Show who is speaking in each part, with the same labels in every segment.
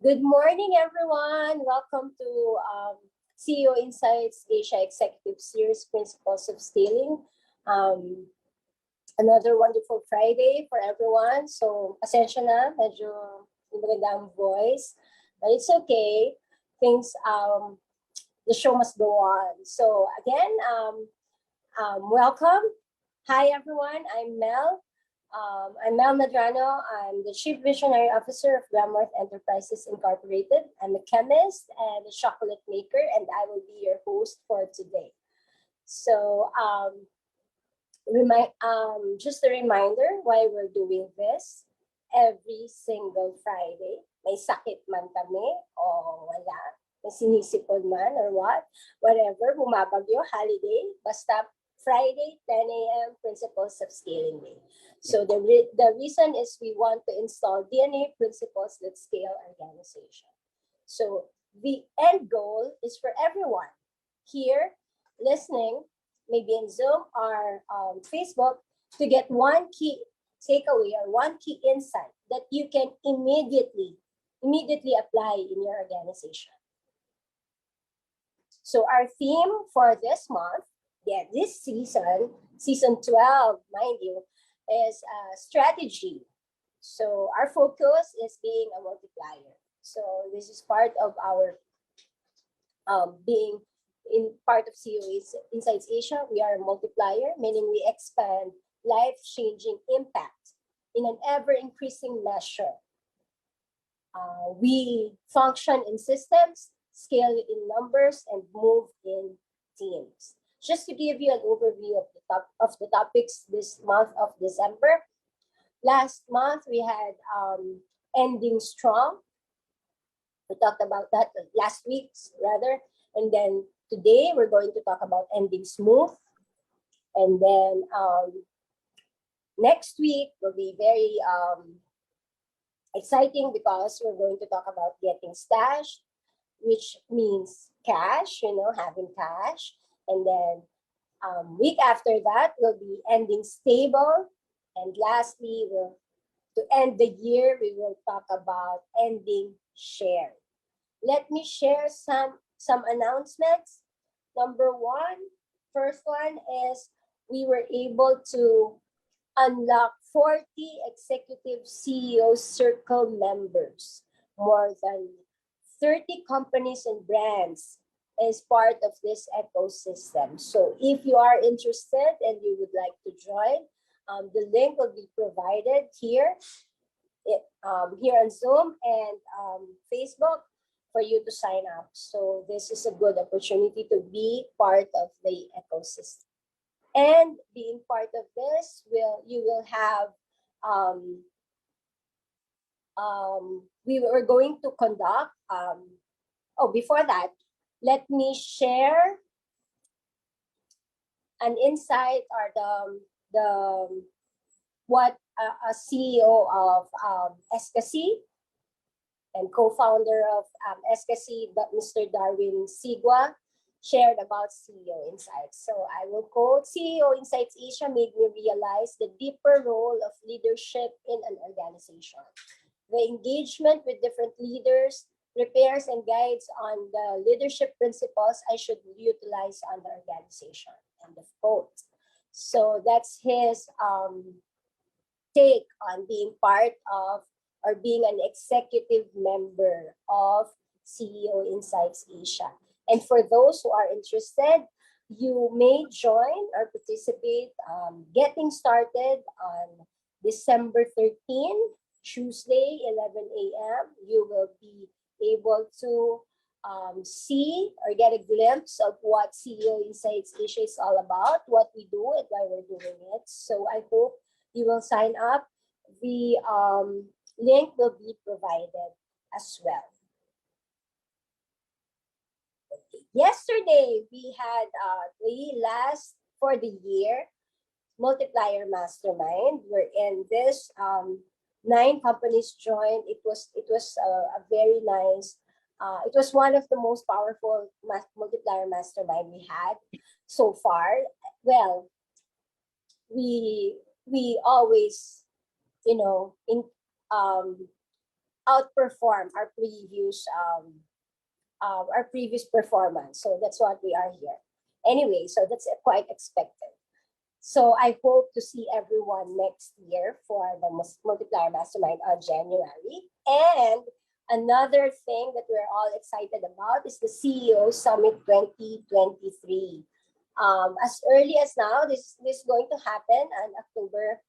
Speaker 1: Good morning, everyone. Welcome to CEO Insights Asia Executive Series Principles of Scaling. Another wonderful Friday for everyone. So, pasensya na, medyo magandang voice. But it's okay. Things, the show must go on. So, again, welcome. Hi, everyone. I'm Mel. I'm Mel Madrano. I'm the Chief Visionary Officer of Glamworth Enterprises Incorporated. I'm a chemist and a chocolate maker, and I will be your host for today. So, just a reminder why we're doing this. Every single Friday, may sakit man kami o wala, may sinisipon man or whatever, bumabagyo, holiday, basta Friday, 10 a.m., Principles of Scaling Day. So the reason is we want to install DNA principles that scale organization. So the end goal is for everyone here listening, maybe in Zoom or Facebook, to get one key takeaway or one key insight that you can immediately apply in your organization. So our theme for this month, this season 12, mind you, is strategy. So our focus is being a multiplier. So this is part of our being in part of CEOInsight Asia. We are a multiplier, meaning we expand life-changing impact in an ever-increasing measure. We function in systems, scale in numbers, and move in teams. Just to give you an overview of the topics this month of December. Last month, we had ending strong. We talked about that last week, rather. And then today, we're going to talk about ending smooth. And then next week will be very exciting because we're going to talk about getting stashed, which means cash, having cash. And then week after that will be ending stable. And lastly, to end the year, we will talk about ending share. Let me share some announcements. Number one, first one is we were able to unlock 40 executive CEO circle members, more than 30 companies and brands as part of this ecosystem. So if you are interested and you would like to join, the link will be provided here on Zoom and Facebook for you to sign up. So this is a good opportunity to be part of the ecosystem. And being part of this, you will have, we were going to conduct, before that, let me share an insight or what a CEO of Escasy and co-founder of Escasy, Mr. Darwin Sigua, shared about CEO Insights. So I will quote, CEO Insights Asia made me realize the deeper role of leadership in an organization. The engagement with different leaders prepares and guides on the leadership principles I should utilize on the organization. End of quote. So that's his take on being part of or being an executive member of CEOInsight Asia. And for those who are interested, you may join or participate getting started on December 13, Tuesday, 11 a.m. You will be able to see or get a glimpse of what CEOInsight Asia is all about, what we do and why we're doing it. So I hope you will sign up. The link will be provided as well. Okay. Yesterday, we had the last for the year multiplier mastermind. We're in this 9 companies joined. It was a very nice. It was one of the most powerful multiplier mastermind we had so far. Well, we always, outperform our previous performance. So that's what we are here. Anyway, so that's quite expected. So I hope to see everyone next year for the Multiplier Mastermind on January. And another thing that we're all excited about is the CEO Summit 2023. As early as now, this is going to happen on October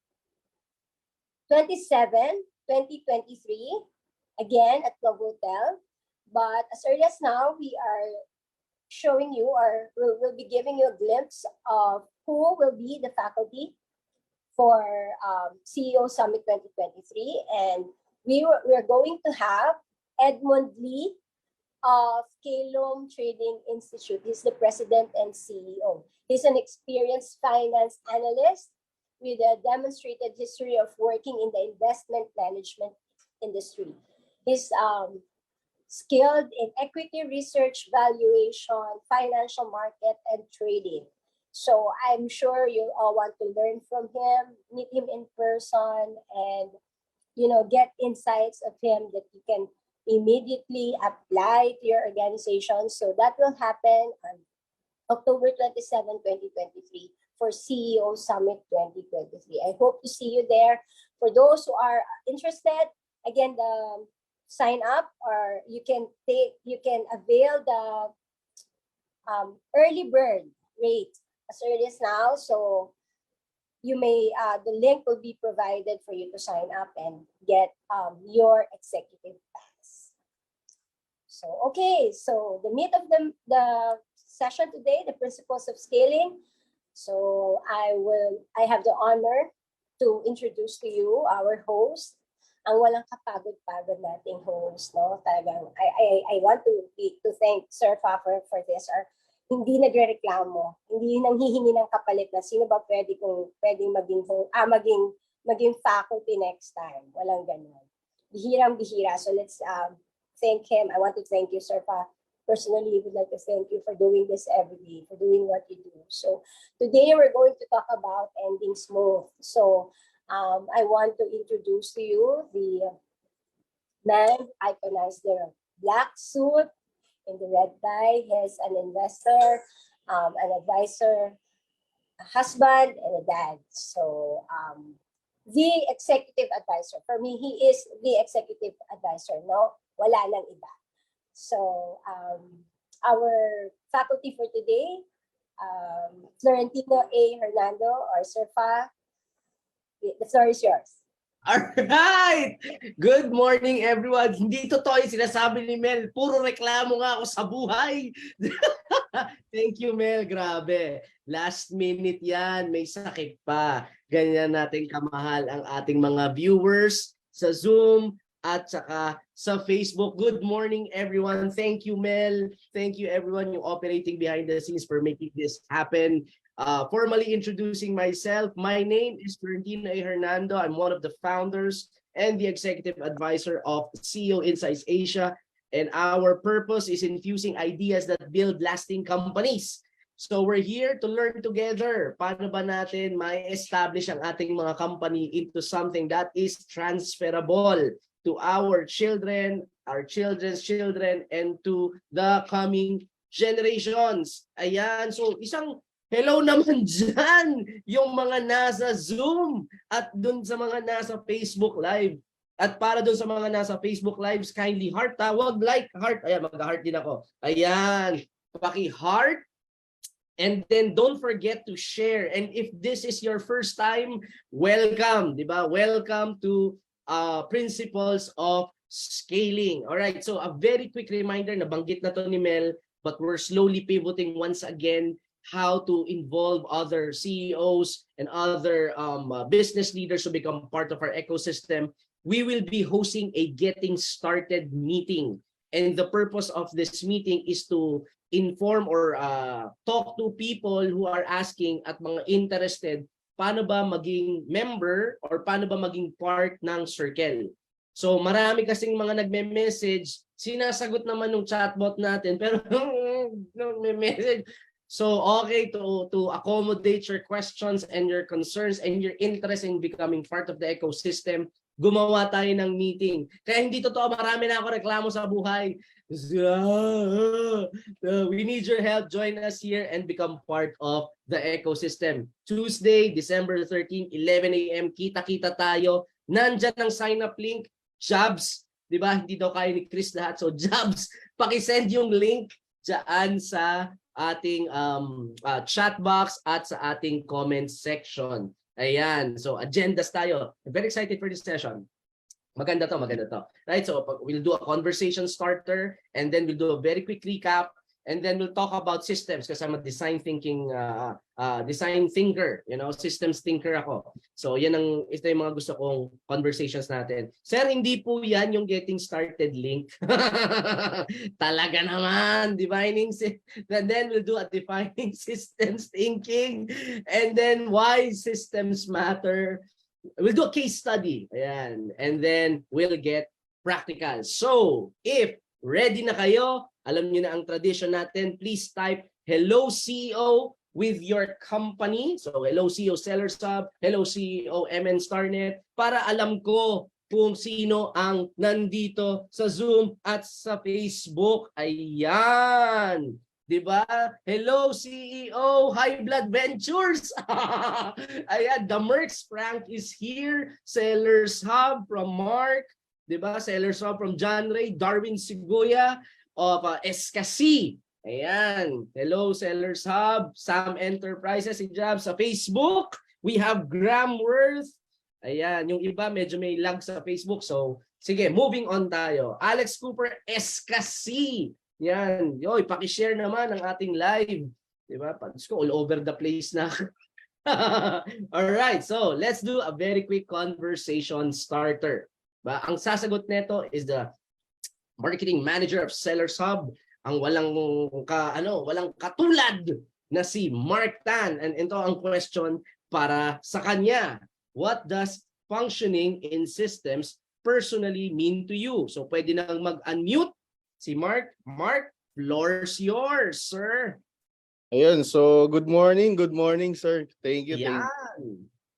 Speaker 1: 27, 2023, again at the hotel. But as early as now, we are showing you, or we'll be giving you a glimpse of who will be the faculty for CEO Summit 2023. And we're going to have Edmund Lee of Kalom Trading Institute. He's the president and CEO. He's an experienced finance analyst with a demonstrated history of working in the investment management industry. He's skilled in equity research, valuation, financial market, and trading. So I'm sure you all want to learn from him, meet him in person, and get insights of him that you can immediately apply to your organization. So that will happen on October 27, 2023 for CEO Summit 2023. I hope to see you there. For those who are interested, again, the sign up, or you can avail the early bird rate as early as now. So you may the link will be provided for you to sign up and get your executive pass. So okay, so the meat of the session today, the principles of scaling. So I have the honor to introduce to you our host, ang walang kapagod-pagod nating host, no? Talagang I want to thank Sir Fa for this. Or hindi nagrereklamo, hindi nanghihingi ng kapalit na sino ba pwedeng maging faculty next time. Walang ganun. Bihirang-bihira. So let's thank him. I want to thank you, Sir Fa. Personally, would like to thank you for doing this every day, for doing what you do. So today we're going to talk about ending smooth. So I want to introduce to you the man iconized the black suit in the red tie. He's an investor, an advisor, a husband, and a dad. So the executive advisor. For me, he is the executive advisor. No, wala nang iba. So our faculty for today, Florentino A, Hernando, or Sir Fa, the floor is yours.
Speaker 2: Alright! Good morning, everyone. Hindi totoo yung sinasabi ni Mel. Puro reklamo nga ako sa buhay. Thank you, Mel. Grabe. Last minute yan. May sakit pa. Ganyan natin kamahal ang ating mga viewers sa Zoom at saka sa Facebook. Good morning, everyone. Thank you, Mel. Thank you, everyone, yung operating behind the scenes for making this happen. Formally introducing myself, my name is Florentino A. Hernando. I'm one of the founders and the executive advisor of CEOInsight Asia. And our purpose is infusing ideas that build lasting companies. So we're here to learn together. Paano ba natin ma-establish ang ating mga company into something that is transferable to our children, our children's children, and to the coming generations. Ayan, so isang hello naman dyan, yung mga nasa Zoom at dun sa mga nasa Facebook Live. At para doon sa mga nasa Facebook Lives, kindly heart ha. Wag like, heart. Ayan, mag-heart din ako. Ayan, paki-heart. And then don't forget to share. And if this is your first time, welcome, di ba? Welcome to Principles of Scaling. All right, so a very quick reminder, nabanggit na to ni Mel, but we're slowly pivoting once again how to involve other CEOs and other business leaders to become part of our ecosystem. We will be hosting a getting started meeting. And the purpose of this meeting is to inform or talk to people who are asking at mga interested, paano ba maging member or paano ba maging part ng circle. So marami kasing mga nagme-message, sinasagot naman ng chatbot natin, pero nagme-message. So okay to accommodate your questions and your concerns and your interest in becoming part of the ecosystem, gumawa tayo ng meeting. Kaya hindi totoo, marami na ako reklamo sa buhay. We need your help. Join us here and become part of the ecosystem. Tuesday, December 13, 11 a.m. Kita-kita tayo. Nandyan ang sign-up link. Jobs, di ba? Hindi daw kaya ni Chris lahat. So Jobs, pakisend yung link dyan sa ating chat box at sa ating comment section. Ayan. So agendas tayo. I'm very excited for this session. Maganda to, maganda to. Right? So we'll do a conversation starter and then we'll do a very quick recap and then we'll talk about systems because I'm a design thinker, you know, systems thinker ako. So yan ito yung mga gusto kong conversations natin. Sir, hindi po yan yung getting started link. Talaga naman, and then we'll do a defining systems thinking and then why systems matter. We'll do a case study. Ayan. And then we'll get practical. So, if ready na kayo, alam niyo na ang tradition natin, please type hello CEO with your company. So, hello CEO Sellers Hub, hello CEO MN Starnet, para alam ko kung sino ang nandito sa Zoom at sa Facebook. Ayan. Diba? Hello CEO, High Blood Ventures. Ayan, the Mercs Frank is here. Sellers Hub from Mark. Diba? Sellers Hub from John Ray. Darwin Siguya of SKC. Ayan. Hello Sellers Hub. Sam Enterprises. Hijab sa Facebook. We have Graham Worth. Ayan. Yung iba medyo may lag sa Facebook. So, sige, moving on tayo. Alex Cooper, SKC. Yan. Yoy, paki-share naman ang ating live. Diba? Pagos ko, all over the place na. Alright, so let's do a very quick conversation starter. Ba? Ang sasagot nito is the marketing manager of Sellers Hub, ang walang katulad na si Mark Tan. And ito ang question para sa kanya. What does functioning in systems personally mean to you? So pwede nang mag-unmute si Mark. Mark, floor's yours, sir.
Speaker 3: Ayun, so good morning, sir. Thank you.
Speaker 2: Yan.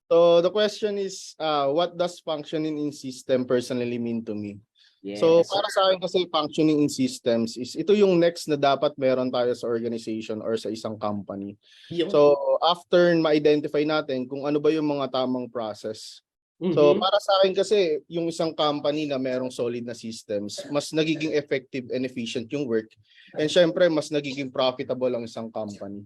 Speaker 3: So the question is, what does functioning in system personally mean to me?
Speaker 2: Yes,
Speaker 3: so para sa akin kasi functioning in systems is ito yung next na dapat meron tayo sa organization or sa isang company. So after ma-identify natin kung ano ba yung mga tamang process. So para sa akin kasi yung isang company na merong solid na systems, mas nagiging effective and efficient yung work. And syempre mas nagiging profitable ang isang company.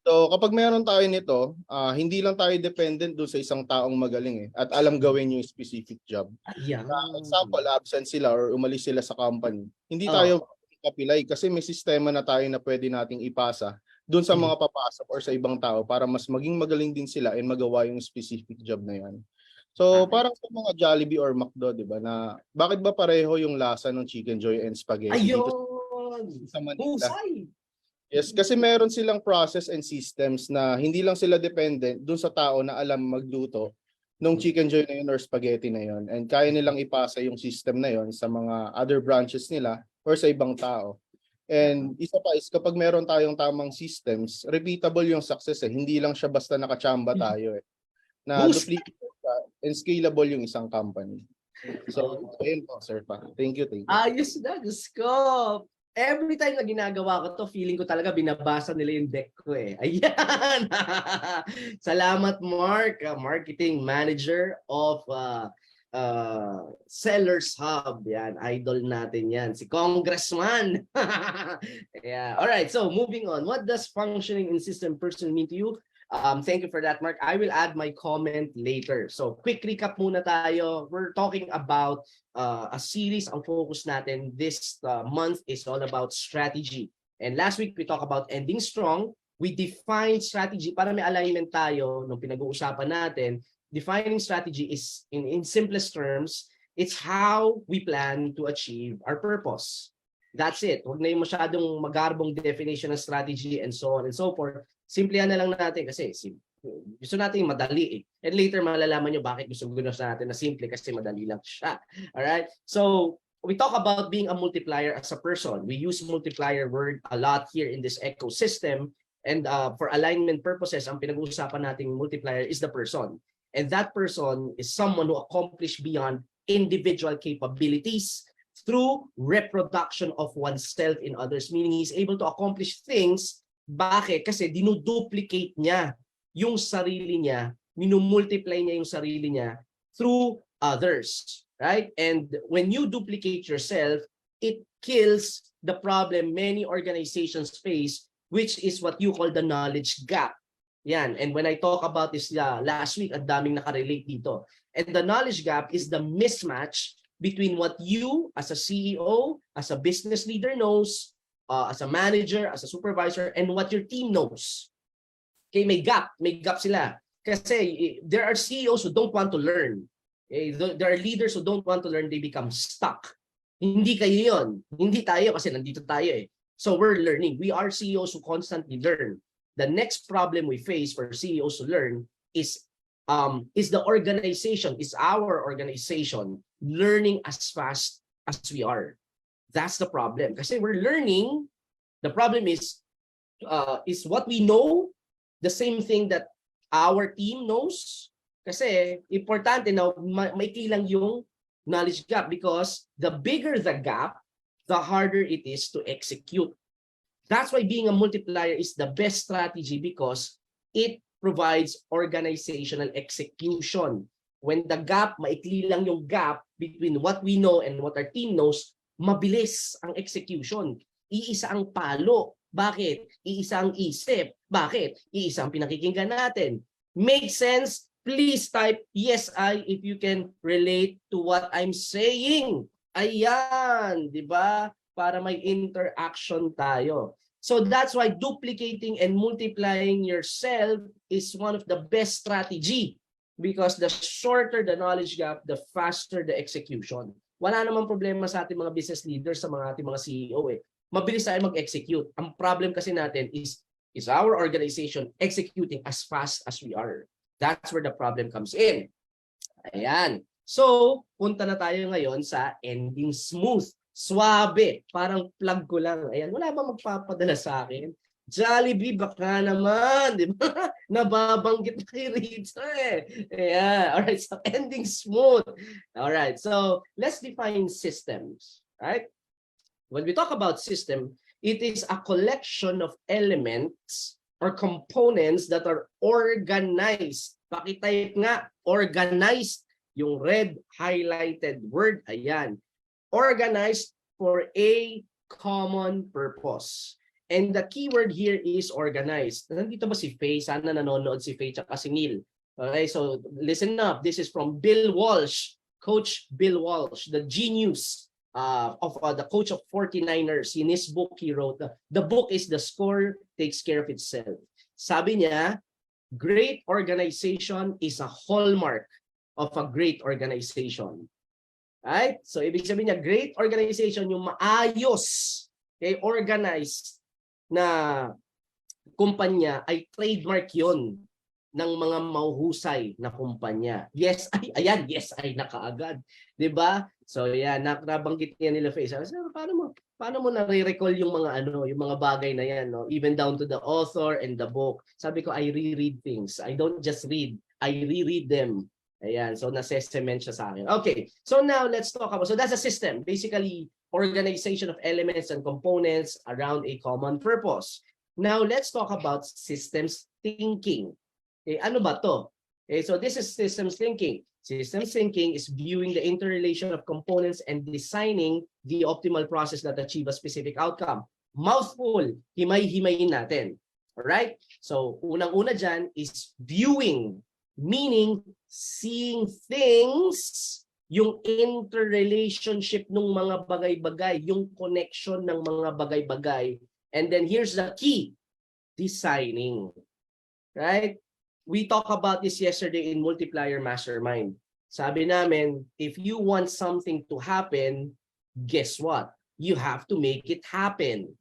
Speaker 3: So kapag meron tayo nito, hindi lang tayo dependent doon sa isang taong magaling at alam gawin yung specific job. Example, absent sila or umalis sila sa company. Hindi tayo kapilay kasi may sistema na tayo na pwede nating ipasa doon sa mga papasok or sa ibang tao para mas maging magaling din sila and magawa yung specific job na yan. So parang sa mga Jollibee or McDo, 'di ba, na bakit ba pareho yung lasa ng Chicken Joy and Spaghetti dito sa Manila? Yes, kasi meron silang process and systems na hindi lang sila dependent dun sa tao na alam magluto ng Chicken Joy na yun or spaghetti na yun. And kaya nilang ipasa yung system na yun sa mga other branches nila or sa ibang tao. And isa pa is kapag meron tayong tamang systems, repeatable yung success eh. Hindi lang siya basta nakachamba tayo eh. Na duplicate and scalable yung isang company. So, ayun po, sir pa. Thank you.
Speaker 2: Ayos na, Diyos ko. Every time na ginagawa ko to, feeling ko talaga binabasa nila yung deck ko eh. Ayan! Salamat, Mark, marketing manager of Sellers Hub. Yan, idol natin yan. Si Congressman. Yeah. All right, so moving on. What does functioning in system person mean to you? Thank you for that, Mark. I will add my comment later. So quick recap muna tayo. We're talking about a series. Ang focus natin this month is all about strategy. And last week, we talked about ending strong. We defined strategy para may alignment tayo nung pinag-uusapan natin. Defining strategy is, in simplest terms, it's how we plan to achieve our purpose. That's it. Huwag na yung masyadong magarbong definition ng strategy and so on and so forth. Simplihan na lang natin kasi gusto natin yung madali eh. And later malalaman nyo bakit gusto natin na simple kasi madali lang siya. Alright? So, we talk about being a multiplier as a person. We use multiplier word a lot here in this ecosystem. And for alignment purposes, ang pinag-uusapan nating multiplier is the person. And that person is someone who accomplished beyond individual capabilities through reproduction of oneself in others. Meaning he's able to accomplish things. Bakit? Kasi dinuduplicate niya yung sarili niya, minumultiply niya yung sarili niya through others. Right? And when you duplicate yourself, it kills the problem many organizations face, which is what you call the knowledge gap. Yan. And when I talk about this last week, ang daming nakarelate dito. And the knowledge gap is the mismatch between what you as a CEO, as a business leader knows, as a manager, as a supervisor, and what your team knows. Okay, may gap sila. Kasi there are CEOs who don't want to learn. Okay? There are leaders who don't want to learn, they become stuck. Hindi kayo yun. Hindi tayo kasi nandito tayo eh. So we're learning. We are CEOs who constantly learn. The next problem we face for CEOs to learn is the organization, is our organization learning as fast as we are. That's the problem. Kasi we're learning. The problem is what we know the same thing that our team knows? Kasi importante na maikli lang yung knowledge gap because the bigger the gap, the harder it is to execute. That's why being a multiplier is the best strategy because it provides organizational execution. When the gap, maikli lang yung gap between what we know and what our team knows, mabilis ang execution. Iisa ang palo. Bakit? Iisa ang isip. Bakit? Iisa ang pinakikinggan natin. Make sense? Please type yes, I if you can relate to what I'm saying. Ayan, di ba? Para may interaction tayo. So that's why duplicating and multiplying yourself is one of the best strategy because the shorter the knowledge gap, the faster the execution. Wala namang problema sa ating mga business leaders, sa mga ating mga CEO eh. Mabilis tayo mag-execute. Ang problem kasi natin is our organization executing as fast as we are. That's where the problem comes in. Ayan. So, punta na tayo ngayon sa ending smooth. Suabe. Parang plug ko lang. Ayan. Wala bang magpapadala sa akin? Jollibee, baka naman. Di ba? Nababanggit kay Rita eh. Ayan. Alright. So, ending smooth. Alright. So, let's define systems. Right? When we talk about system, it is a collection of elements or components that are organized. Pakitype nga, organized. Yung red highlighted word, ayan. Organized for a common purpose. And the keyword here is organized. Nandito ba si Faye? Sana nanonood si Faye tsaka si Neil. Okay, so listen up. This is from Bill Walsh, Coach Bill Walsh, the genius of the coach of 49ers. In his book, he wrote, the book is The Score Takes Care of Itself. Sabi niya, great organization is a hallmark of a great organization. Right? So, ibig sabihin niya, great organization, yung maayos, okay, organized na kumpanya ay trademark yon ng mga mahuhusay na kumpanya. Yes, ay, ayan, yes, ay nakaagad. Diba? So, yan, nabanggit niya nila Face. Sabi, paano mo nare-recall yung mga yung mga bagay na yan, no? Even down to the author and the book. Sabi ko, I reread things. I don't just read, I reread them. Ayan, so nase-cement siya sa akin. Okay, so now let's talk about, so that's a system. Basically, organization of elements and components around a common purpose. Now, let's talk about systems thinking. Okay, ano ba to? Okay, so this is systems thinking. Systems thinking is viewing the interrelation of components and designing the optimal process that achieve a specific outcome. Mouthful, himay-himayin natin. Alright? So, unang-una dyan is viewing, meaning seeing things, yung interrelationship ng mga bagay-bagay, yung connection ng mga bagay-bagay. And then here's the key, designing. Right? We talked about this yesterday in Multiplier Mastermind. Sabi namin, if you want something to happen, guess what? You have to make it happen.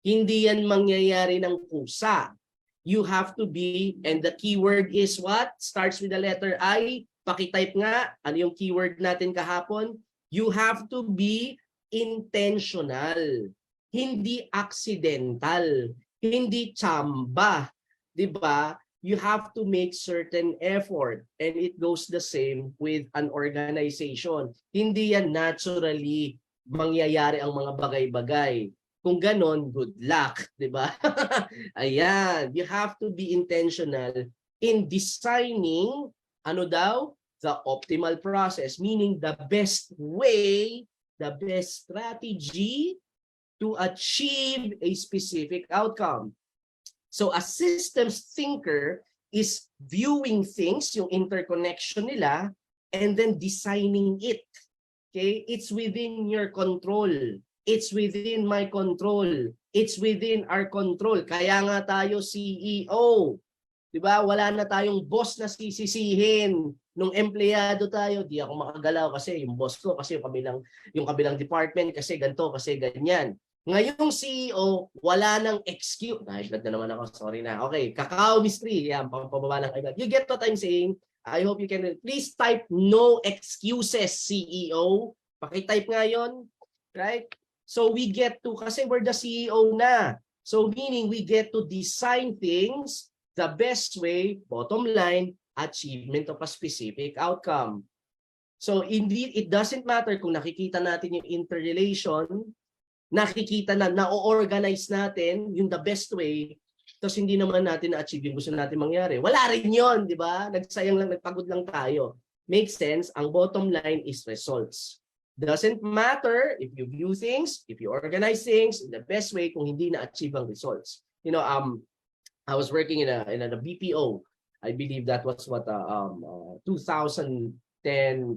Speaker 2: Hindi yan mangyayari ng kusa. You have to be, and the keyword is what? Starts with the letter I. Pakitype nga, ano yung keyword natin kahapon? You have to be intentional. Hindi accidental. Hindi tsamba. Diba? You have to make certain effort, and it goes the same with an organization. Hindi yan naturally mangyayari ang mga bagay-bagay. Kung ganon, good luck, di ba? Ayan, you have to be intentional in designing, ano daw? The optimal process, meaning the best way, the best strategy to achieve a specific outcome. So a systems thinker is viewing things, yung interconnection nila, and then designing it. Okay? It's within your control. It's within my control. It's within our control. Kaya nga tayo CEO. Diba? Wala na tayong boss na sisisihin. Nung empleyado tayo, di ako makagalaw kasi yung boss ko, kasi yung kabilang department, kasi ganito, kasi ganyan. Ngayong CEO, wala nang excuse. High-blood na naman ako, sorry na. Okay, Kakao Mystery. Yan, pababa ng high-blood. You get what I'm saying? I hope you can. Please type no excuses, CEO. Pakitype nga yun. Right? So we get to, kasi we're the CEO na. So meaning we get to design things the best way, bottom line, achievement of a specific outcome. So indeed, it doesn't matter kung nakikita natin yung interrelation, nakikita na, na-organize natin yung the best way, tapos hindi naman natin na-achieve yung gusto natin mangyari. Wala rin yun, di ba? Nagsayang lang, nagpagod lang tayo. Makes sense? Ang bottom line is results. Doesn't matter if you view things, if you organize things in the best way kung hindi na-achieve ang results. You know, I was working in a BPO. I believe that was what 2010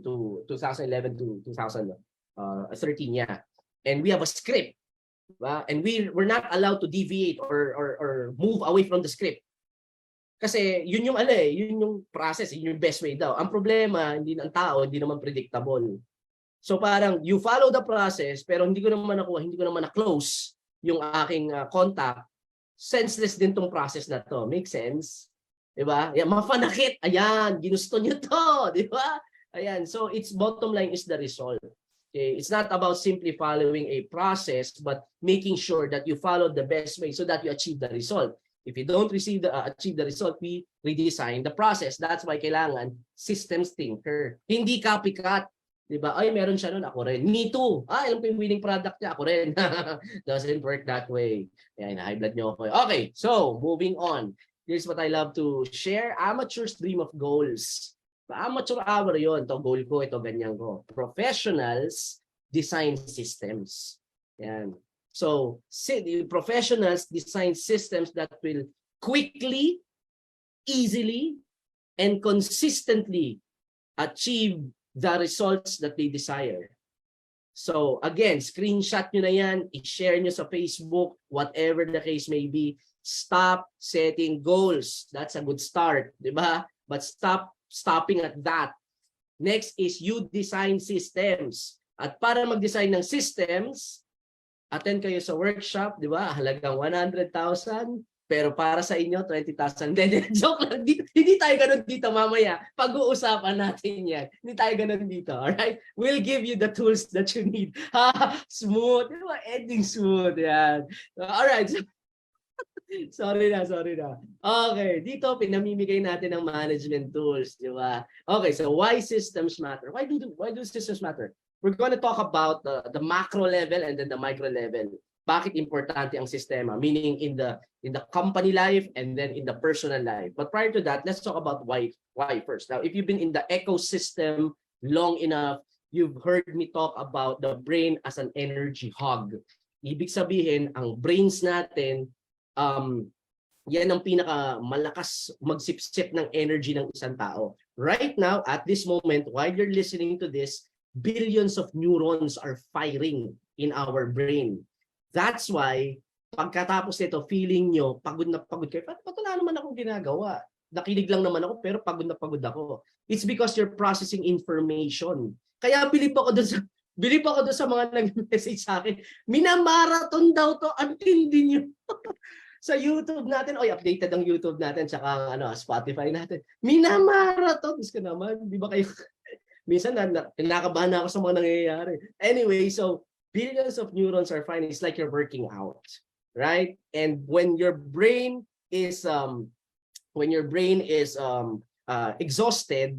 Speaker 2: to 2011 to 2013, yeah. And we have a script, and we're not allowed to deviate or move away from the script. Kasi yun yung yun yung process, yun yung best way daw. Ang problema, hindi ng tao, hindi naman predictable. So parang you follow the process, pero hindi ko naman na-close yung aking contact. Senseless din tong process na to. Make sense? Diba? Yan, mafanakit. Ayan, ginusto nyo to. Diba? Ayan, so its bottom line is the result. Okay? It's not about simply following a process, but making sure that you follow the best way so that you achieve the result. If you don't achieve the result, we redesign the process. That's why kailangan systems thinker. Hindi copycat. Diba? Ay, meron siya nun, ako rin. Me too. Alam ko yung winning product niya, ako rin. Doesn't work that way. Ayan, high blood niyo ako. Okay, so moving on. Here's what I love to share. Amateurs dream of goals. Amateur hour yon. Ito goal ko, ito ganyan ko. Professionals design systems. Yan. So, professionals design systems that will quickly, easily, and consistently achieve the results that they desire. So, again, screenshot nyo na yan, i-share nyo sa Facebook, whatever the case may be. Stop setting goals. That's a good start, di ba? But stopping at that. Next is you design systems. At para mag-design ng systems, attend kayo sa workshop, di ba? Halagang 100,000, pero para sa inyo 20,000. Joke lang, hindi tayo ganun dito mamaya. Pag-uusapan natin yan. Hindi tayo ganun dito, alright? We'll give you the tools that you need. Smooth, di ba? Ending smooth, yan. Alright, sorry na. Okay, dito pinamimigay natin ng management tools, di ba? Okay, so why systems matter? Why do systems matter? We're going to talk about the macro level and then the micro level. bakit importante ang sistema, meaning in the company life and then in the personal life. But prior to that, let's talk about why first. Now, if you've been in the ecosystem long enough, you've heard me talk about the brain as an energy hog. Ibig sabihin, ang brains natin, yan ang pinakamalakas magsipsip ng energy ng isang tao. Right now, at this moment, while you're listening to this, billions of neurons are firing in our brain. That's why, pagkatapos nito, feeling nyo, pagod na pagod kayo, ba't wala naman akong ginagawa? Nakinig lang naman ako, pero pagod na pagod ako. It's because you're processing information. Kaya bilib ako doon sa mga nag-message sa akin. Minamarathon daw to, ang tindi nyo. Sa YouTube natin, updated ang YouTube natin, tsaka Spotify natin. Minamarathon. Gusto naman, di ba kayo? Minsan, kinakabahan na ako sa mga nangyayari. Anyway, so, billions of neurons are fine. It's like you're working out, right? And when your brain is exhausted,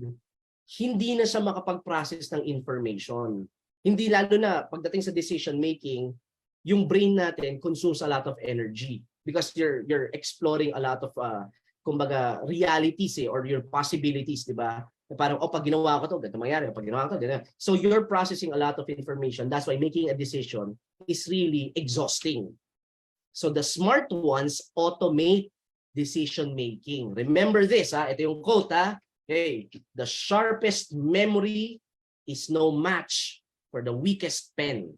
Speaker 2: hindi na siya makapag-process ng information. Hindi, lalo na pagdating sa decision making, yung brain natin consumes a lot of energy because you're exploring a lot of kumbaga realities or your possibilities, di ba? Parang, pag ginawa ko to, ganito mangyari. Pag ginawa ko to, ganito. So you're processing a lot of information. That's why making a decision is really exhausting. So the smart ones automate decision making. Remember this, ito yung quote, Hey, the sharpest memory is no match for the weakest pen.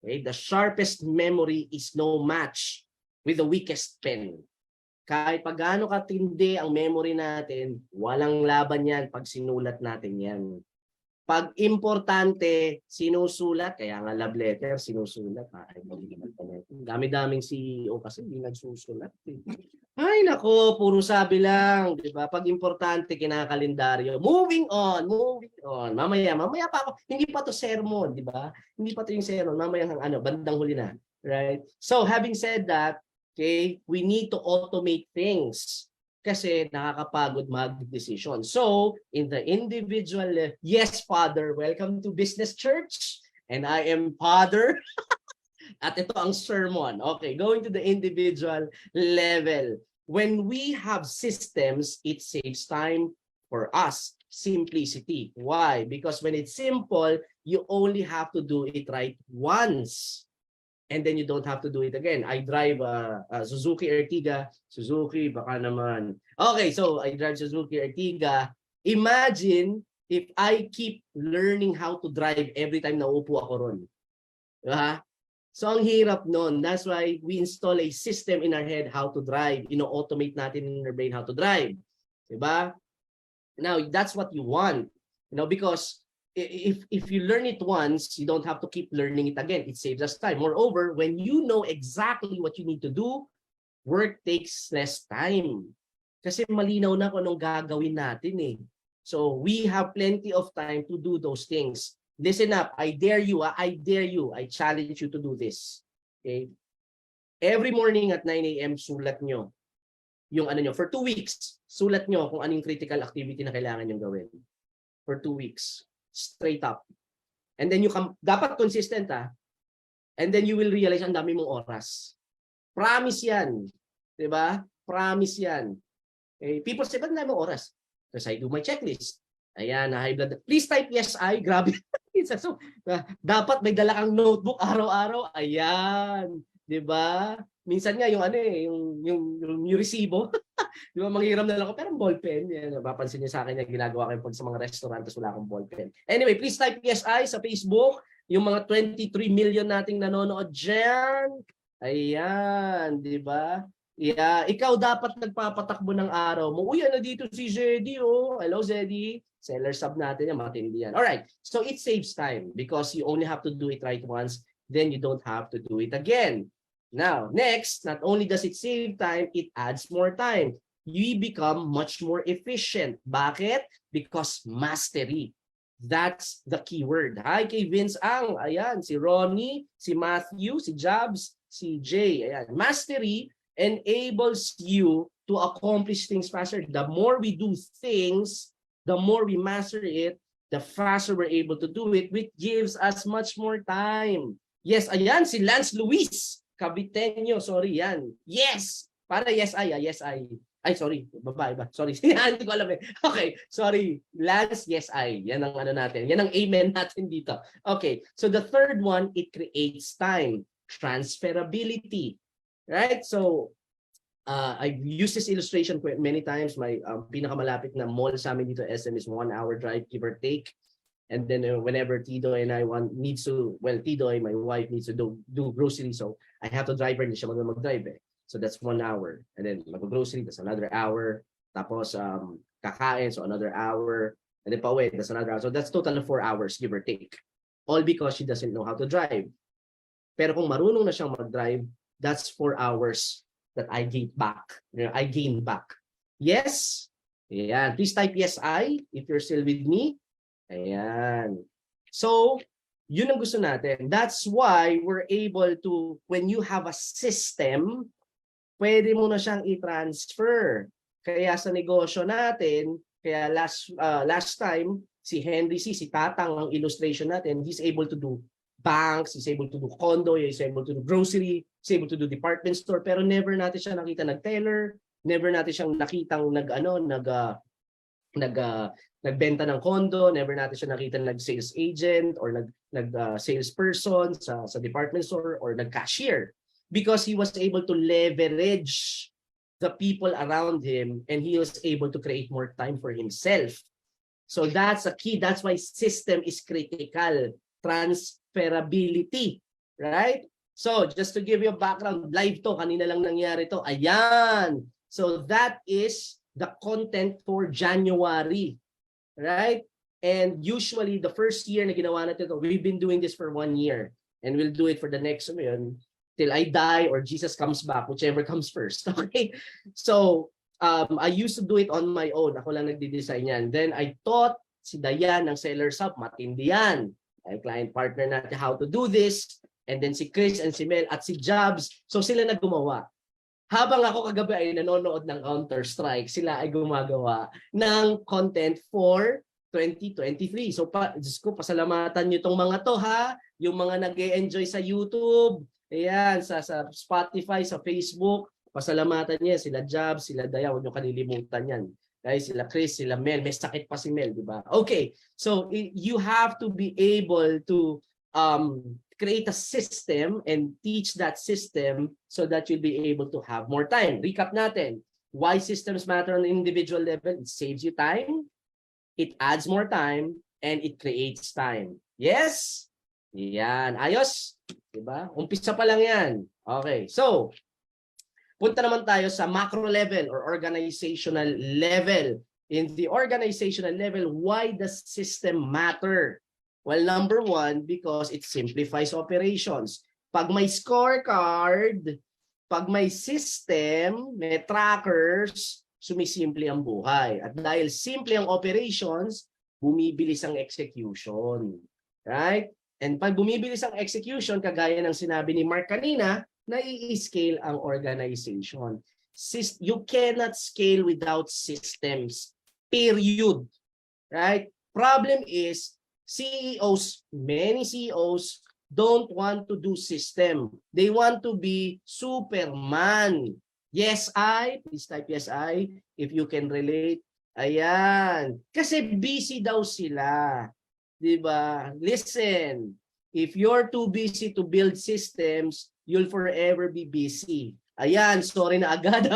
Speaker 2: Okay? The sharpest memory is no match with the weakest pen. Kahit pag gaano katindi ang memory natin, walang laban yan pag sinulat natin yan. Pag importante, sinusulat, kaya nga love letter, sinusulat. Dami-daming CEO kasi hindi nagsusulat. Ay nako, puro sabi lang. Diba? Pag importante, kinakalendaryo. Moving on. Mamaya pa ako. Hindi pa to sermon, di ba? Hindi pa to yung sermon. Mamaya bandang huli na. Right? So, having said that, okay, we need to automate things kasi nakakapagod mag-decision. So, in the individual, yes, Father, welcome to Business Church. And I am Father. At ito ang sermon. Okay, going to the individual level. When we have systems, it saves time for us. Simplicity. Why? Because when it's simple, you only have to do it right once. And then you don't have to do it again. I drive a Suzuki Ertiga. Suzuki, baka naman. Okay, so I drive Suzuki Ertiga. Imagine if I keep learning how to drive every time na upo ako ron. Diba? So ang hirap nun. That's why we install a system in our head how to drive. Automate natin in our brain how to drive. Diba? Now, that's what you want. Because if you learn it once, you don't have to keep learning it again. It saves us time. Moreover, when you know exactly what you need to do, work takes less time. Kasi malinaw na kung anong gagawin natin eh. So we have plenty of time to do those things. Listen up. I dare you. I dare you. I challenge you to do this. Okay? Every morning at 9 a.m., sulat nyo yung nyo. For 2 weeks, sulat nyo kung anong critical activity na kailangan nyo gawin. For 2 weeks. Straight up. And then you dapat consistent and then you will realize ang dami mong oras. Promise yan. Diba? Promise yan. Okay? People say, ba't dami mong oras? Because I do my checklist. Ayan, high blood. Please type yes, I. Grabe. So, dapat may dala kang notebook araw-araw. Ayan. Diba? Minsan nga yung yung resibo. Di ba, manghiram na lang ako, pero ballpen. Yan, mapapansin niyo sa akin yung ginagawa ko pag sa mga restaurant, tapos wala akong ballpen. Anyway, please type yes, I sa Facebook. Yung mga 23 million nating nanonood dyan. Ayan, di ba? Yeah, ikaw dapat nagpapatakbo ng araw mo. Uy, dito si Zeddy, oh. Hello, Zeddy. Seller sub natin yan, matindi yan. Alright, so it saves time because you only have to do it right once, then you don't have to do it again. Now, next, not only does it save time, it adds more time. You become much more efficient. Bakit? Because mastery. That's the key word. Hi kay Vince Ang. Ayan, si Ronnie, si Matthew, si Jobs, si Jay. Ayan. Mastery enables you to accomplish things faster. The more we do things, the more we master it, the faster we're able to do it, which gives us much more time. Yes, ayan, si Lance Luis. Caviteño, sorry yan. Yes! Para yes I, yes I. Ay, sorry. Babae ba? Sorry. Hindi ko alam eh. Okay, sorry. Lance, yes I. Yan ang ano natin. Yan ang amen natin dito. Okay, so the third one, it creates time. Transferability. Right? So, I've used this illustration many times. My pinakamalapit na mall sa amin dito, SM, is 1 hour drive, give or take. And then whenever Tidoy and I needs to, well, Tidoy, my wife, needs to do grocery, so I have to drive her, hindi siya mag-drive eh. So that's 1 hour. And then mag-grocery, that's another hour. Tapos kakain, so another hour. And then pauwi, that's another hour. So that's total of 4 hours, give or take. All because she doesn't know how to drive. Pero kung marunong na siyang mag-drive, that's 4 hours that I gain back. I gain back. Yes? Ayan. Please type yes, I, if you're still with me. Ayan. So, yun ang gusto natin. That's why we're able to, when you have a system, pwede mo na siyang i-transfer. Kaya sa negosyo natin, kaya last time, si Henry C, si Tatang, ang illustration natin, he's able to do banks, he's able to do condo, he's able to do grocery, he's able to do department store, pero never natin siya nakita nag-teller, never natin siyang nakitang nagbenta ng condo, never natin siya nakita nag-sales agent or salesperson sa department store or nag-cashier, because he was able to leverage the people around him and he was able to create more time for himself. So that's a key. That's why system is critical. Transferability, right? So just to give you a background, live to, kanina lang nangyari to. Ayan. So that is the content for January. Right? And usually the first year na ginawa natin ito, we've been doing this for 1 year. And we'll do it for the next till I die or Jesus comes back, whichever comes first. Okay? So, I used to do it on my own. Ako lang nagdi-design yan. Then I taught si Dayan ng Sellers Hub, matindi yan. Ay client partner natin how to do this. And then si Chris and si Mel at si Jobs. So sila na gumawa. Habang ako kagabi ay nanonood ng Counter-Strike, sila ay gumagawa ng content for 2023. So, Diyos ko, pasalamatan nyo itong mga to, ha? Yung mga nag-e-enjoy sa YouTube, ayan, sa Spotify, sa Facebook, pasalamatan niya, sila Jobs, sila Daya, huwag nyo kalilimutan yan. Guys, sila Chris, sila Mel, may sakit pa si Mel, di ba? Okay, so you have to be able to create a system and teach that system so that you'll be able to have more time. Recap natin. Why systems matter on an individual level? It saves you time, it adds more time, and it creates time. Yes? Yan. Ayos? Diba? Umpisa pa lang yan. Okay. So, punta naman tayo sa macro level or organizational level. In the organizational level, why does system matter? Well, number one, because it simplifies operations. Pag may scorecard, pag may system, may trackers, sumisimple ang buhay. At dahil simple ang operations, bumibilis ang execution. Right? And pag bumibilis ang execution, kagaya ng sinabi ni Mark kanina, nai-scale ang organization. You cannot scale without systems. Period. Right? Problem is, CEOs, many CEOs don't want to do system. They want to be Superman. Yes, I. Please type yes, I. If you can relate. Ayan. Kasi busy daw sila. Diba? Listen. If you're too busy to build systems, you'll forever be busy. Ayan, sorry na agad.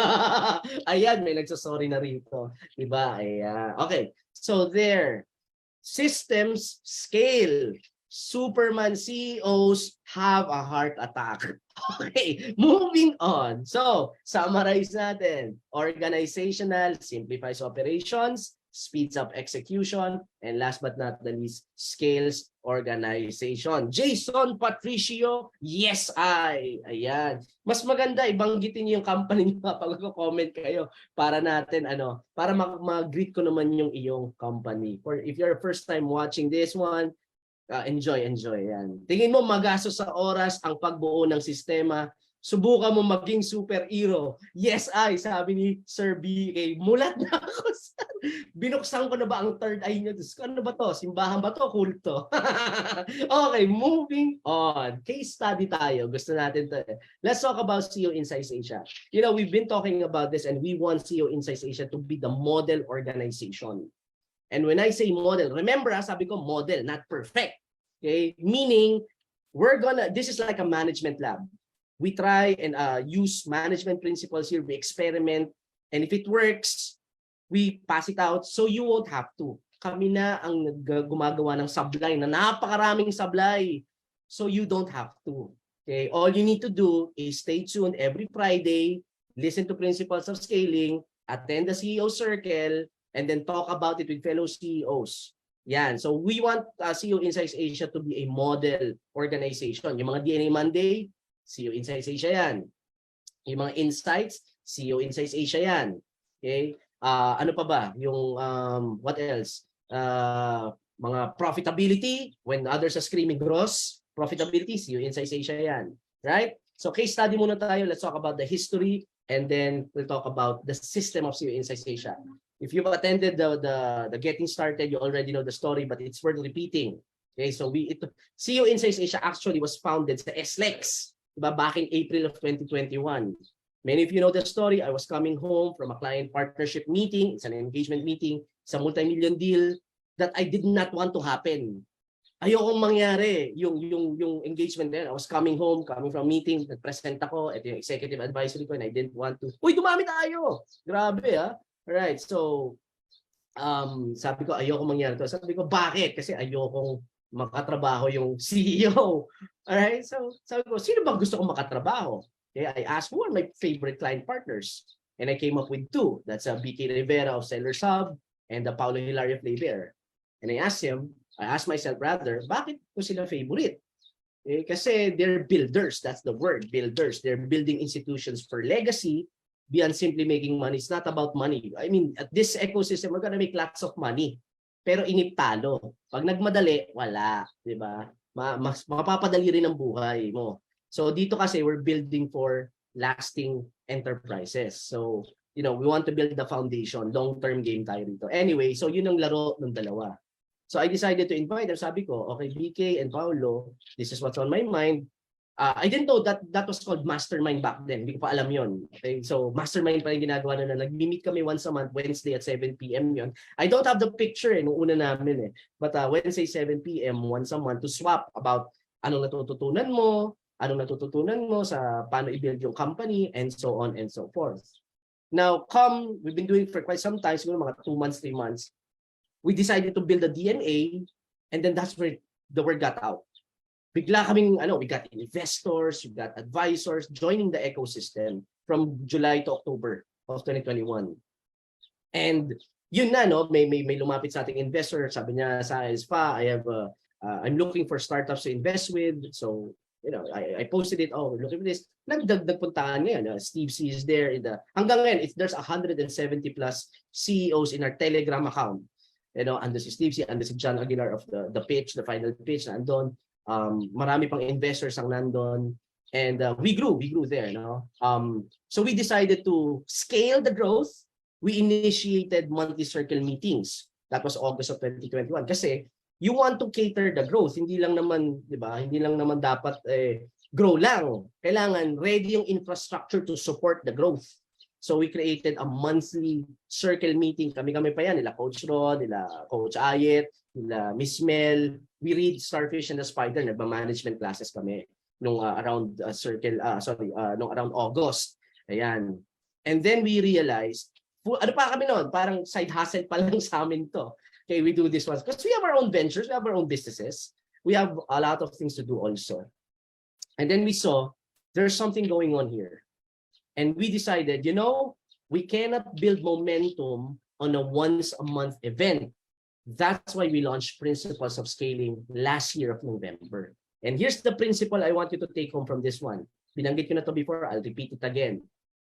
Speaker 2: Ayan, may nagsasorry na rito. Diba? Ayan. Okay. So there. Systems scale. Superman CEOs have a heart attack. Okay, moving on. So, summarize natin. Organizational, simplifies operations, speeds up execution, and last but not the least, scales organization. Jason Patricio, yes, I. Ayan. Mas maganda, ibanggitin niyo yung company niyo pag comment kayo para natin, para mag-greet ko naman yung iyong company. Or if you're first time watching this one, enjoy. Yan. Tingin mo magastos sa oras ang pagbuo ng sistema. Subukan mo maging superhero. Yes, sabi ni Sir BK. Mulat na ako. Binuksan ko na ba ang third eye niyo? Ano ba to? Simbahan ba to? Kulto. Okay, moving on. Case study tayo. Gusto natin to. Let's talk about CEOInsight Asia. You know, we've been talking about this and we want CEOInsight Asia to be the model organization. And when I say model, remember, sabi ko model, not perfect. Okay? Meaning, this is like a management lab. We try and use management principles here. We experiment. And if it works, we pass it out. So you won't have to. Kami na ang gumagawa ng sablay na napakaraming sablay. So you don't have to. Okay? All you need to do is stay tuned every Friday, listen to principles of scaling, attend the CEO circle, and then talk about it with fellow CEOs. Yan. So we want CEOInsight Asia to be a model organization. Yung mga DNA Monday, CEOInsight Asia yan. Yung mga insights, CEOInsight Asia yan. Okay? Ano pa ba? Yung what else? Mga profitability, when others are screaming gross profitability, CEOInsight Asia yan. Right? So case study muna tayo. Let's talk about the history and then we'll talk about the system of CEOInsight Asia. If you've attended the getting started, you already know the story, but it's worth repeating. Okay, so CEOInsight Asia actually was founded sa SLEX. Back in April of 2021. Many of you know the story. I was coming home from a client partnership meeting. It's an engagement meeting. It's a multi-million deal that I did not want to happen. Ayokong mangyari yung engagement there. I was coming home, coming from meeting, nag-present ako at yung executive advisory ko and I didn't want to. Uy, dumami tayo! Grabe Alright, so sabi ko ayokong mangyari to. Sabi ko, bakit? Kasi ayokong makatrabaho yung CEO. Alright, so sabi ko, sino bang gusto kong makatrabaho? Okay, I asked who are my favorite client partners. And I came up with two. That's BK Rivera of Sellers Hub and Paulo Hilario of Labor. And I asked myself rather, bakit ko sila favorite? Kasi they're builders. That's the word, builders. They're building institutions for legacy beyond simply making money. It's not about money. I mean, at this ecosystem, we're gonna make lots of money. Pero iniptalo. Pag nagmadali, wala. Diba? Mas mapapadali rin ang buhay mo. So dito kasi, we're building for lasting enterprises. So, you know, we want to build the foundation. Long-term game tayo dito. Anyway, so yun ang laro ng dalawa. So I decided to invite them. Sabi ko, okay, BK and Paulo, this is what's on my mind. I didn't know that was called mastermind back then. Hindi ko pa alam yon. Okay? So mastermind pa rin ginagawa na nag-meet kami once a month, Wednesday at 7 p.m. yon. I don't have the picture nung una namin But Wednesday 7 p.m. once a month to swap about anong natututunan mo sa paano i-build yung company and so on and so forth. Now, we've been doing for quite some time, siguro mga 2 months, 3 months, we decided to build a DNA and then that's where the word got out. Bigla kaming, we got investors, we got advisors joining the ecosystem from July to October of 2021. And yun na, may lumapit sa ating investor. Sabi niya sa I'm looking for startups to invest with. So, I posted it. Oh, we're looking for this. Nagpuntahan ngayon. Steve C is there. Hanggang ngayon, there's 170 plus CEOs in our Telegram account. Ando si Steve C, ando si John Aguilar of the pitch, the final pitch, nandun. Marami pang investors ang nandun. And we grew there. So we decided to scale the growth. We initiated monthly circle meetings. That was August of 2021. Kasi you want to cater the growth. Hindi lang naman, di ba? Hindi lang naman dapat grow lang. Kailangan ready yung infrastructure to support the growth. So we created a monthly circle meeting. Kami pa yan. Nila Coach Rod, nila Coach Ayet, nila Miss Mel. We read Starfish and the Spider. Nagba-management classes kami nung around around August. Ayan. And then we realized, ano pa kami noon? Parang side hustle pa lang sa amin to. Okay, we do this once. Because we have our own ventures, we have our own businesses. We have a lot of things to do also. And then we saw there's something going on here. And we decided, we cannot build momentum on a once-a-month event. That's why we launched Principles of Scaling last year of November. And here's the principle I want you to take home from this one. Binanggit ko na to before, I'll repeat it again.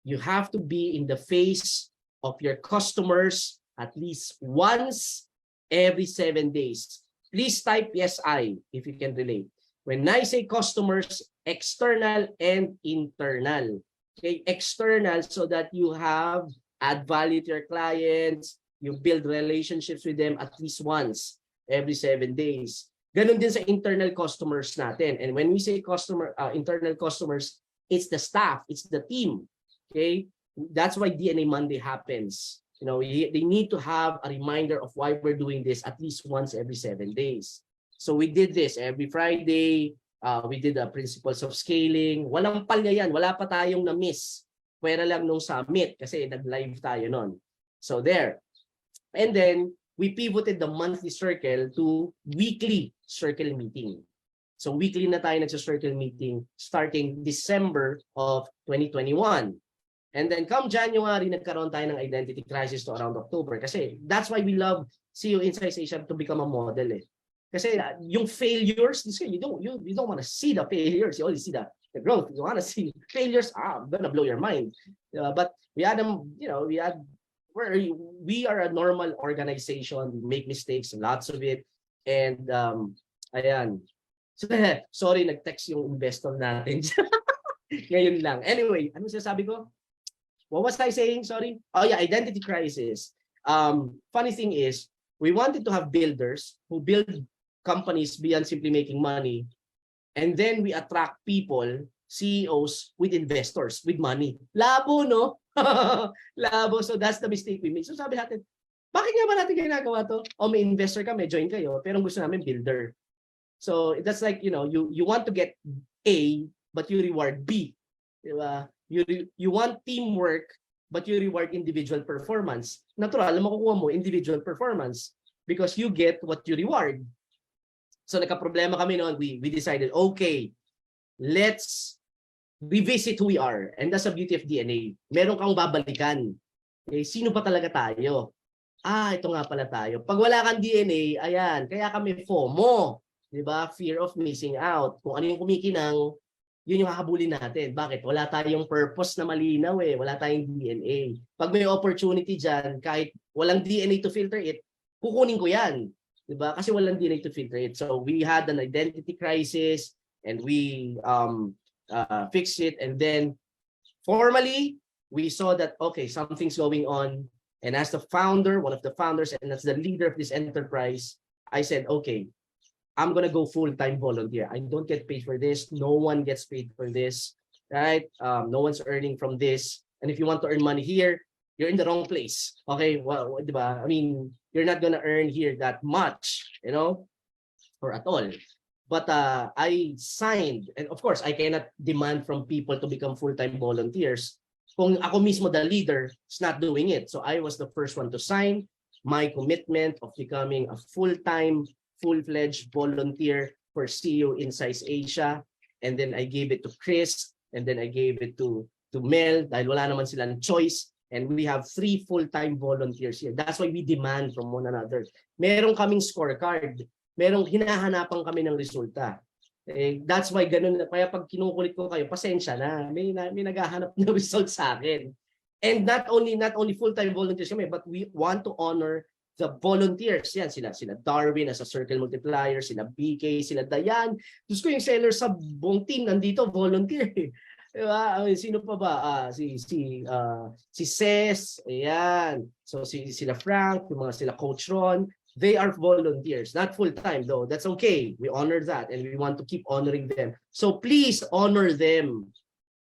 Speaker 2: You have to be in the face of your customers at least once every 7 days. Please type yes, I, if you can relate. When I say customers, external and internal. Okay, external so that you have add value to your clients, you build relationships with them at least once every 7 days. Ganon din sa internal customers natin. And when we say internal customers, it's the staff, it's the team. Okay, that's why DNA Monday happens. You know, they need to have a reminder of why we're doing this at least once every 7 days. So we did this every Friday. We did the principles of scaling. Walang palya yan. Wala pa tayong na-miss. Pwera lang nung summit kasi nag-live tayo nun. So there. And then, we pivoted the monthly circle to weekly circle meeting. So weekly na tayo nagsa-circle meeting starting December of 2021. And then come January, nagkaroon tayo ng identity crisis to around October. Kasi that's why we love CEOInsight Asia to become a model eh. Kasi yung failures, you don't want to see the failures. You only see the growth. You want to see failures. I'm gonna blow your mind. But we had them. You know, we are a normal organization. We make mistakes, lots of it. And ayan. So, sorry, nag-text yung investor natin. Ngayon lang. Anyway, ano sinasabi ko? What was I saying? Sorry. Oh yeah, identity crisis. Funny thing is, we wanted to have builders who build companies beyond simply making money. And then we attract people, CEOs, with investors, with money. Labo, no? Labo. So that's the mistake we made. So sabi natin, bakit nga ba natin ginagawa to? O may investor kami, join kayo, pero gusto namin builder. So that's like, you know, you want to get A, but you reward B. Diba? You want teamwork, but you reward individual performance. Natural, makukuha mo individual performance because you get what you reward. So nagka-problema kami noon, we decided, okay, let's revisit who we are. And that's the beauty of DNA. Meron kang babalikan. Okay, sino pa talaga tayo? Ito nga pala tayo. Pag wala kang DNA, ayan, kaya kami FOMO. Diba? Fear of missing out. Kung ano yung kumikinang, yun yung hahabulin natin. Bakit? Wala tayong purpose na malinaw eh. Wala tayong DNA. Pag may opportunity dyan, kahit walang DNA to filter it, kukunin ko yan. Diba? Kasi walang DNA to filter it. So we had an identity crisis and we fixed it. And then formally, we saw that, okay, something's going on. And as the founder, one of the founders, and as the leader of this enterprise, I said, okay, I'm going to go full-time volunteer. I don't get paid for this. No one gets paid for this, right? No one's earning from this. And if you want to earn money here, you're in the wrong place. Okay, well, diba? I mean, you're not gonna earn here that much, you know, or at all. But I signed, and of course, I cannot demand from people to become full-time volunteers. Kung ako mismo, the leader, is not doing it. So I was the first one to sign my commitment of becoming a full-time, full-fledged volunteer for CEOInsight Asia. And then I gave it to Chris, and then I gave it to Mel, dahil wala naman silang choice. And we have 3 full-time volunteers here. That's why we demand from one another. Meron kaming scorecard. Merong hinahanapan kami ng resulta. That's why ganun. Kaya pag kinukulit ko kayo, pasensya na. May naghahanap ng result sa akin. And not only full-time volunteers kami, but we want to honor the volunteers. Yan, sila Darwin as a circle multiplier, sila BK, sila Dayan. Diyos ko yung sellers sa buong team nandito, volunteer. Diba? Sino pa ba? Si Ces, ayan. So sila Frank, yung mga sila Coach Ron, they are volunteers, not full-time though. That's okay. We honor that and we want to keep honoring them. So please honor them.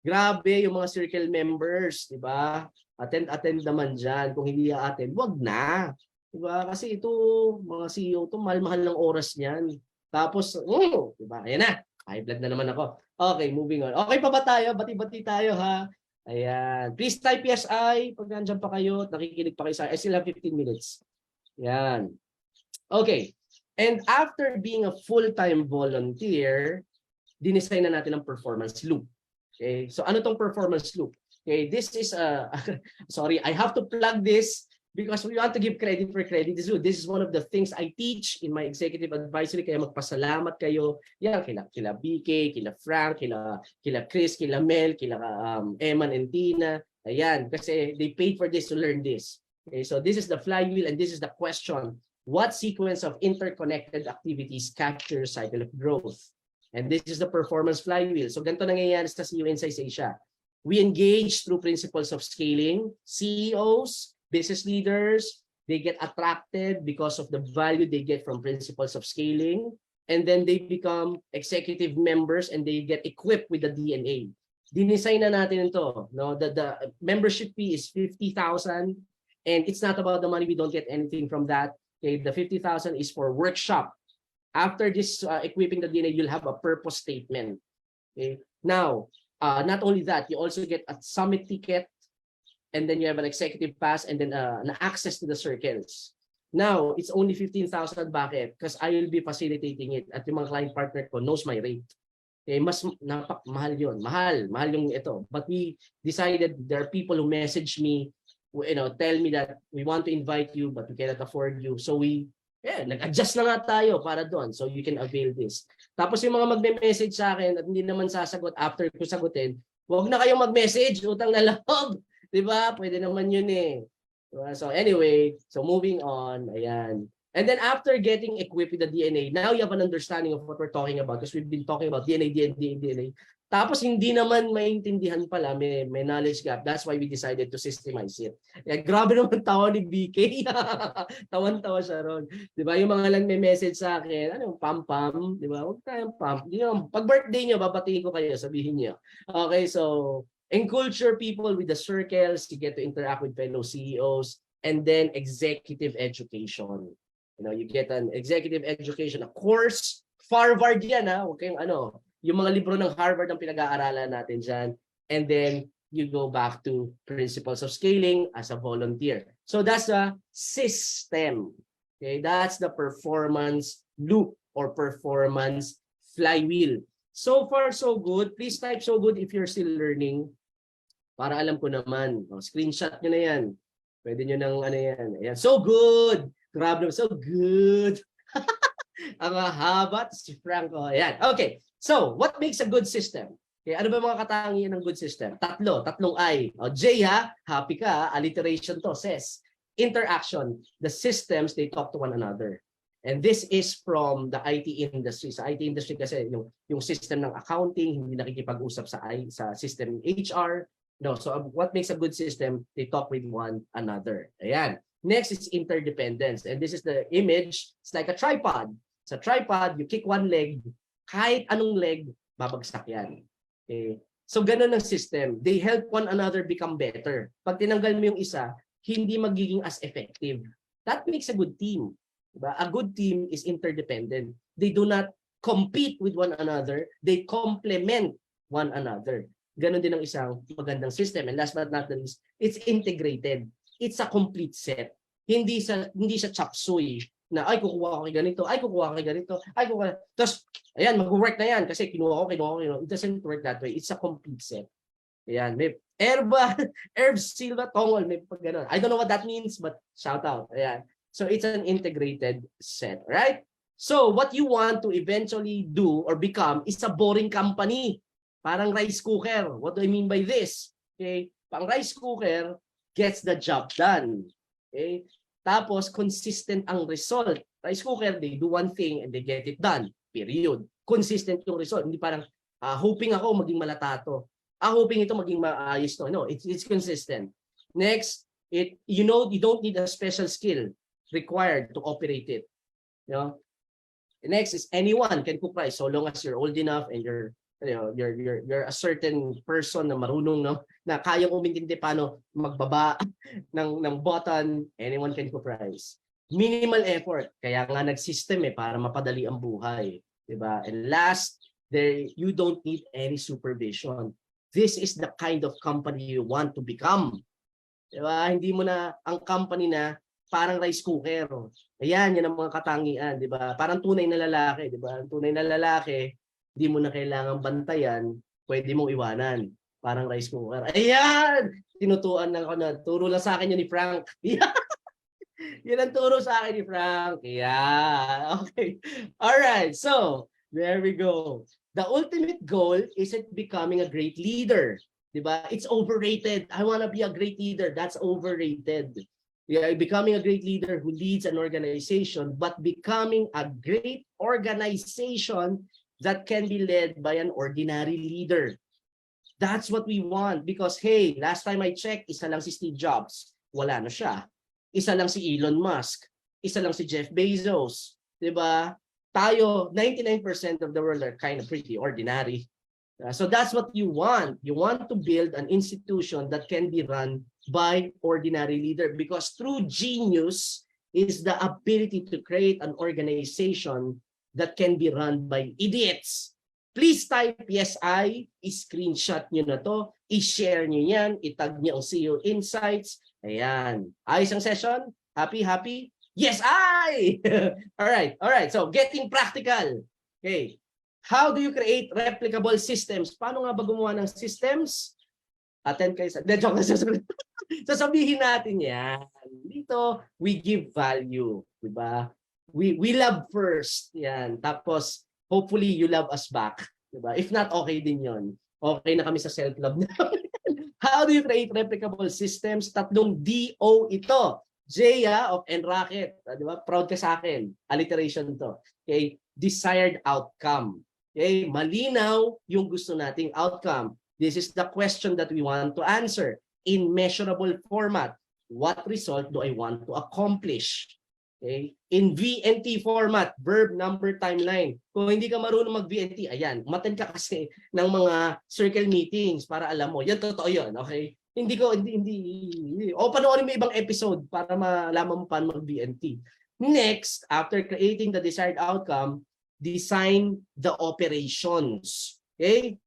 Speaker 2: Grabe yung mga circle members, diba? Attend naman dyan. Kung hindi attend, wag na. Diba? Kasi ito, mga CEO to, mahal-mahal ng oras niyan. Tapos, diba? Ayan na. High blood na naman ako. Okay, moving on. Okay pa ba tayo? Bati-bati tayo ha. Ayan. Please type yes, I. Pag nandiyan pa kayo, nakikinig pa kayo sa I still have 15 minutes. Ayan. Okay. And after being a full-time volunteer, dinesign na natin ang performance loop. Okay. So ano tong performance loop? Okay. This is sorry, I have to plug this because we want to give credit for credit. This is one of the things I teach in my executive advisory. Kaya magpasalamat kayo. Yan, kila BK, kila Frank, kila Chris, kila Mel, kila Eman and Tina. Ayan, kasi they paid for this to learn this. Okay, so this is the flywheel and this is the question. What sequence of interconnected activities capture cycle of growth? And this is the performance flywheel. So ganito nangyayari sa CEOInsight Asia. We engage through principles of scaling. CEOs, business leaders, they get attracted because of the value they get from principles of scaling. And then they become executive members and they get equipped with the DNA. Dinesign na natin ito. No? The membership fee is 50,000 and it's not about the money. We don't get anything from that. Okay? The 50,000 is for workshop. After this equipping the DNA, you'll have a purpose statement. Okay? Now, not only that, you also get a summit ticket and then you have an executive pass and then an access to the circles. Now, it's only 15,000. Bakit? Because I will be facilitating it at yung mga client partner ko knows my rate. Okay, mas mahal yun. Mahal yung ito. But we decided there are people who message me, tell me that we want to invite you but we cannot afford you. So nag-adjust na nga tayo para doon. So you can avail this. Tapos yung mga magme-message sa akin at hindi naman sasagot after ko sagutin, huwag na kayong mag-message, utang na loob. Diba? Pwede naman yun eh. So anyway, so moving on, ayan. And then after getting equipped with the DNA, now you have an understanding of what we're talking about because we've been talking about DNA. Tapos hindi naman maintindihan pala, may knowledge gap. That's why we decided to systemize it. Grabe naman tawa ni BK. Tawan-tawa siya ron. Diba? Yung mga lang may message sa akin, pam-pam, diba? Huwag tayong pam. Pag birthday niyo, babatiin ko kayo, sabihin niyo. Okay, so enculture people with the circles, you get to interact with fellow CEOs, and then executive education. You get an executive education, a course, Harvard yan okay, yung mga libro ng Harvard ang pinag-aaralan natin dyan, and then you go back to principles of scaling as a volunteer. So that's the system. Okay, that's the performance loop or performance flywheel. So far, so good. Please type so good if you're still learning. Para alam ko naman. Screenshot nyo na yan. Pwede nyo nang yan. Ayan. So good! Grabe naman. So good! Ang haba. Si Franco. Ayan. Okay. So, what makes a good system? Okay, ano ba mga katangian ng good system? Tatlong I. J happy ka. Alliteration to. Says, interaction. The systems, they talk to one another. And this is from the IT industry. Sa IT industry kasi, yung system ng accounting, hindi nakikipag-usap sa system HR. No, so what makes a good system? They talk with one another. Ayan. Next is interdependence. And this is the image. It's like a tripod. Sa tripod, you kick one leg, kahit anong leg, babagsak yan. Okay. So ganun ang system. They help one another become better. Pag tinanggal mo yung isa, hindi magiging as effective. That makes a good team. Diba? A good team is interdependent. They do not compete with one another. They complement one another. Ganon din ang isang magandang system. And last but not the least, it's integrated. It's a complete set. Hindi siya chop suey na ay kukuha ko kay ganito, ay kukuha ko kay ganito, ay kukuha. Tapos ayan, mag-work na yan kasi kinuha ko. It doesn't work that way. It's a complete set. Ayan, may Herb Silva Tongol, may pag ganon. I don't know what that means, but shout out. Ayan. So it's an integrated set, right? So what you want to eventually do or become is a boring company. Parang rice cooker. What do I mean by this? Okay? Pang rice cooker gets the job done. Okay? Tapos, consistent ang result. Rice cooker, they do one thing and they get it done. Period. Consistent yung result. Hindi parang, hoping ako maging malatato. Hoping ito maging maayos to. No, it's consistent. Next, you don't need a special skill required to operate it. Next is anyone can cook rice so long as you're old enough and you're a certain person na marunong na kayang umintindi paano magbaba ng button. Anyone can cook rice. Minimal effort, kaya nga nag-system para mapadali ang buhay, diba? And last, you don't need any supervision. This is the kind of company you want to become. Diba? Hindi mo na ang company na parang rice cooker. Ayan, yan ang mga katangian, diba? Parang tunay na lalaki, diba? Ang tunay na lalaki, hindi mo na kailangang bantayan, pwede mong iwanan. Parang rice cooker. Ayan! Tinutuan lang ako na. Turo lang sa akin yun ni Frank. Yan ang turo sa akin ni Frank. Yeah. Okay. Alright. So, there we go. The ultimate goal is it becoming a great leader. Diba? It's overrated. I want to be a great leader. That's overrated. Yeah, becoming a great leader who leads an organization, but becoming a great organization that can be led by an ordinary leader. That's what we want because, hey, last time I checked, isa lang si Steve Jobs. Wala na siya. Isa lang si Elon Musk. Isa lang si Jeff Bezos. Diba? Tayo, 99% of the world are kind of pretty ordinary. So that's what you want. You want to build an institution that can be run by ordinary leader because true genius is the ability to create an organization that can be run by idiots. Please type yes I, i-screenshot nyo na to, i-share nyo yan, itag nyo ang CEO Insights. Ayan. Ayos ang session? Happy, happy? Yes I! All right. So getting practical. Okay. How do you create replicable systems? Paano nga ba gumawa ng systems? Attend kayo sa... Joke na sasabihin natin yan. Dito, we give value. Diba? We love first. Yan. Tapos, hopefully, you love us back. Diba? If not, okay din yon. Okay na kami sa self-love namin. How do you create replicable systems? Tatlong D-O ito. J of Enracket. Diba? Proud ka sa akin. Alliteration to. Okay? Desired outcome. Okay, malinaw yung gusto nating outcome. This is the question that we want to answer in measurable format. What result do I want to accomplish? Okay, in VNT format, verb, number, timeline. Kung hindi ka marunong mag-VNT, ayan, umattend ka kasi ng mga circle meetings para alam mo. Yan, totoo yun, okay? Hindi. O panoorin mo ibang episode para malaman mo paano mag-VNT. Next, after creating the desired outcome, design the operations. Okay?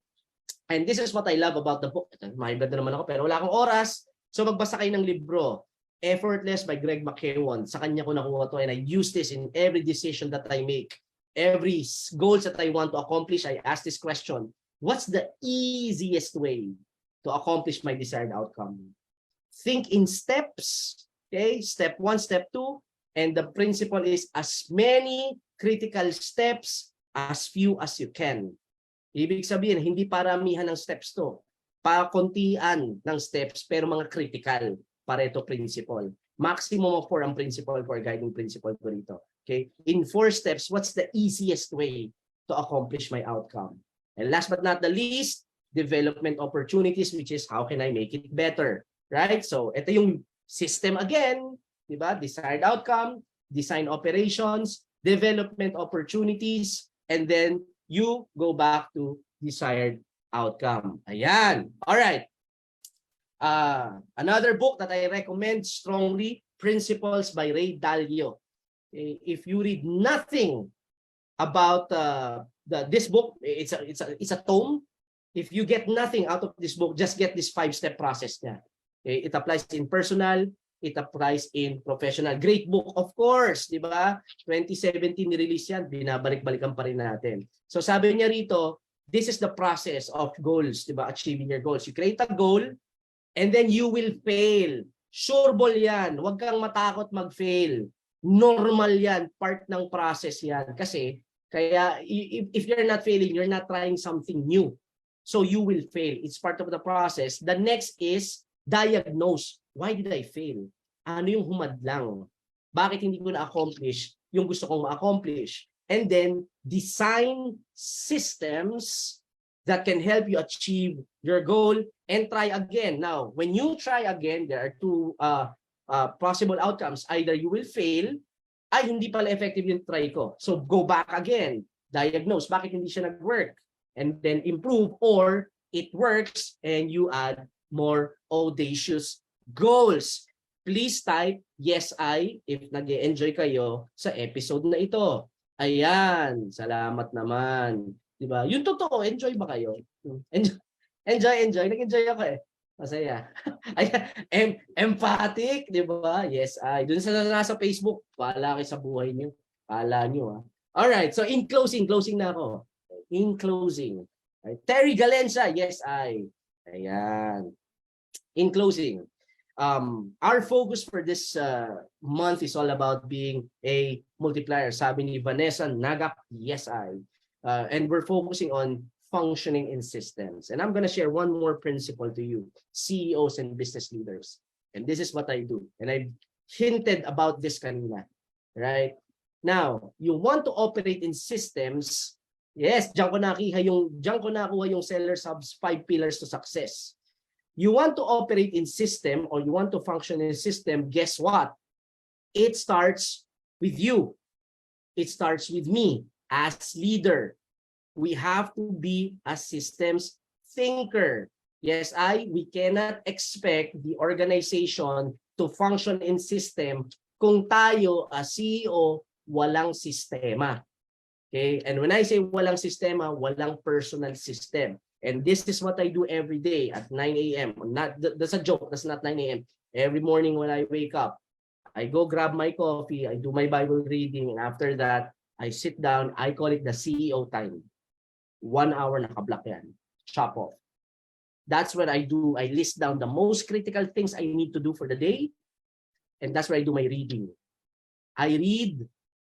Speaker 2: And this is what I love about the book. Mahibad na naman ako pero wala akong oras. So magbasa kayo ng libro. Effortless by Greg McKeown. Sa kanya ko nakuha to and I use this in every decision that I make. Every goals that I want to accomplish, I ask this question. What's the easiest way to accomplish my desired outcome? Think in steps. Okay? Step 1, step 2. And the principle is as many critical steps as few as you can. Ibig sabihin, hindi paramihan ng steps to. Pakuntian ng steps pero mga critical. Pareto principle. Maximum of 4 ang principle for guiding principle ko rito. Okay? In 4 steps, what's the easiest way to accomplish my outcome? And last but not the least, development opportunities, which is how can I make it better? Right? So, ito yung system again. Diba? Desired outcome, design operations, development opportunities, and then you go back to desired outcome. Ayan. All right. Another book that I recommend strongly, Principles by Ray Dalio. If you read nothing about this book, it's a tome. If you get nothing out of this book, just get this 5-step process niya. Okay? It applies in personal, it applies in professional. Great book, of course, di ba? 2017 ni-release yan, binabalik-balikan pa rin natin. So sabi niya rito, this is the process of goals, di ba? Achieving your goals. You create a goal, and then you will fail. Sure ball yan. Huwag kang matakot mag-fail. Normal yan. Part ng process yan. Kasi, kaya if you're not failing, you're not trying something new. So you will fail. It's part of the process. The next is diagnose. Why did I fail? Ano yung humadlang? Bakit hindi ko na-accomplish yung gusto kong ma-accomplish? And then, design systems that can help you achieve your goal and try again. Now, when you try again, there are 2 possible outcomes. Either you will fail, ay hindi pala effective yung try ko. So, go back again. Diagnose. Bakit hindi siya nag-work? And then improve, or it works and you add more audacious goals. Please type yes I if nag-enjoy kayo sa episode na ito. Ayan, salamat naman. 'Di ba? Yung totoo, enjoy ba kayo? Enjoy. Nag-enjoy ako eh. Masaya. Ayan, emphatic, 'di ba? Yes I. Doon sa nasa Facebook, pala kayo sa buhay niyo. Pala niyo ah. All right, so in closing na ako. In closing. Right. Terry Galenza, yes I. Ayan. In closing, our focus for this month is all about being a multiplier. Sabi ni Vanessa Nagak, yes I. And we're focusing on functioning in systems. And I'm going to share one more principle to you, CEOs and business leaders. And this is what I do. And I've hinted about this kanina. Right? Now, you want to operate in systems, Yes, diyan ko nakuha yung Seller Subs 5 pillars to success. You want to operate in system or you want to function in system, guess what? It starts with you. It starts with me as leader. We have to be a systems thinker. Yes, we cannot expect the organization to function in system kung tayo as CEO walang sistema. Okay? And when I say walang sistema, walang personal system. And this is what I do every day at 9 a.m. That's a joke. That's not 9 a.m. Every morning when I wake up, I go grab my coffee, I do my Bible reading, and after that, I sit down. I call it the CEO time. 1 hour nakablock yan. Chop off. That's what I do. I list down the most critical things I need to do for the day, and that's where I do my reading. I read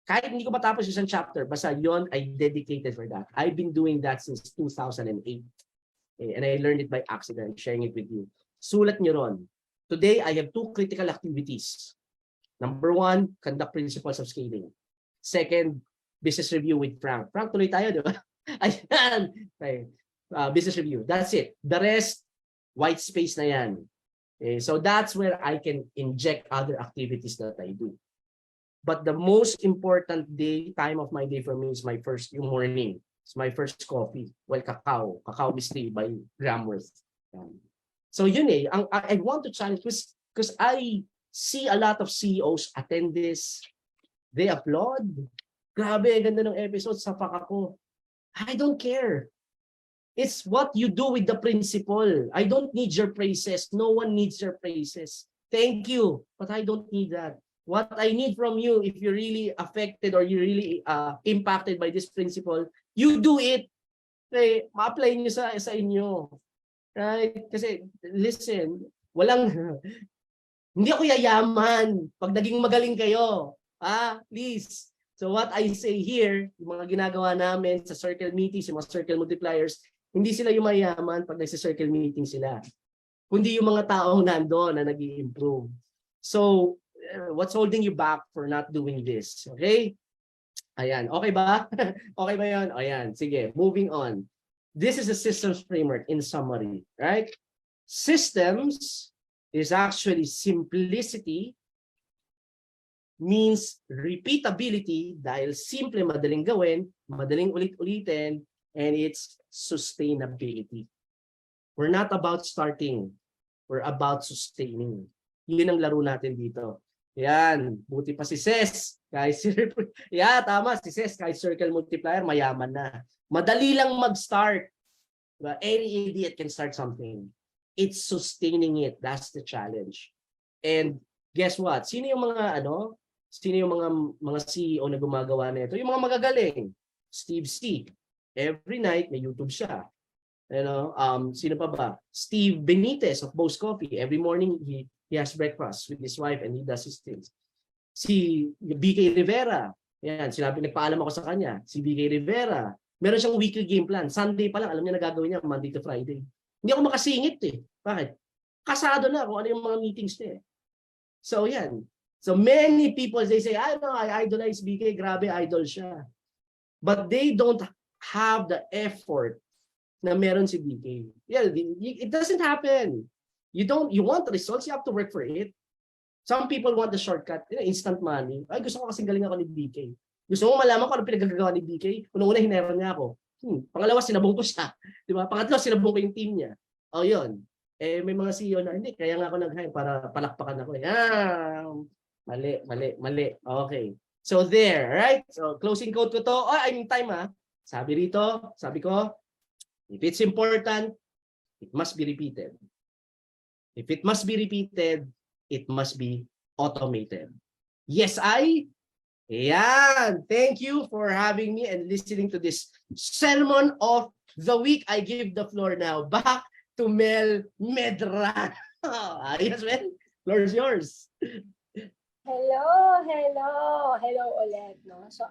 Speaker 2: kahit hindi ko matapos isang chapter, basta yon I dedicated for that. I've been doing that since 2008. Okay, and I learned it by accident, sharing it with you. Sulat nyo ron. Today, I have 2 critical activities. Number 1, conduct principles of scaling. Second, business review with Frank. Frank, tuloy tayo, di ba? Ayan. Okay. Business review. That's it. The rest, white space na yan. Okay, so that's where I can inject other activities that I do. But the most important time of my day for me is my first morning. It's my first coffee. Well, cacao. Cacao Mystery by Gramworth. So yun I want to challenge because I see a lot of CEOs attend this. They applaud. Grabe, ganda ng episode. Sapak ako. I don't care. It's what you do with the principle. I don't need your praises. No one needs your praises. Thank you, but I don't need that. What I need from you, if you're really affected or you're really impacted by this principle, you do it. Okay, ma-apply nyo sa inyo. Right? Kasi, listen, hindi ako yayaman pag naging magaling kayo. Please. So what I say here, yung mga ginagawa namin sa circle meetings, yung mga circle multipliers, hindi sila yung mayaman pag nagsa-circle meeting sila. Kundi yung mga taong nandoon na nag-i-improve. So, what's holding you back for not doing this? Okay? Ayan. Okay ba? Okay ba yun? Ayan. Sige. Moving on. This is a systems framework in summary. Right? Systems is actually simplicity means repeatability dahil simple, madaling gawin, madaling ulit-ulitin, and it's sustainability. We're not about starting. We're about sustaining. Yun ang laro natin dito. Yan, buti pa si Ses. Tama, si Ses, kahit circle multiplier, mayaman na. Madali lang mag-start. Any idiot can start something. It's sustaining it. That's the challenge. And guess what? Sino yung mga CEO na gumagawa nito? Yung mga magagaling. Steve C. Every night may YouTube siya. Sino pa ba? Steve Benitez of Bo's Coffee. Every morning he has breakfast with his wife and he does his things. Si BK Rivera. Yan, nagpaalam ako sa kanya. Si BK Rivera. Meron siyang weekly game plan. Sunday pa lang, alam niya na gagawin niya Monday to Friday. Hindi ako makasingit eh. Bakit? Kasado na kung ano yung mga meetings niya eh. So yan. So many people, they say, I idolize BK. Grabe, idol siya. But they don't have the effort na meron si BK. Yeah, it doesn't happen. You want the results, you have to work for it. Some people want the shortcut, instant money. Ay, gusto ko kasing galing ako ni BK. Gusto mo malaman ko ano pinagagawa ni BK? Unang-una, hineran niya ako. Pangalawa, sinabong ko siya. Di ba? Pangatlo, sinabong ko yung team niya. Yun. May mga CEO na, hindi, kaya nga ako nag-hire para palakpakan ako. Mali. Okay. So there, right? So closing quote ko to. Time Sabi ko, if it's important, it must be repeated. If it must be repeated, it must be automated. Yes, Ayan. Thank you for having me and listening to this sermon of the week. I give the floor now back to Mel Medran. Yes, Mel. Floor is yours.
Speaker 1: Hello ulit, no? So,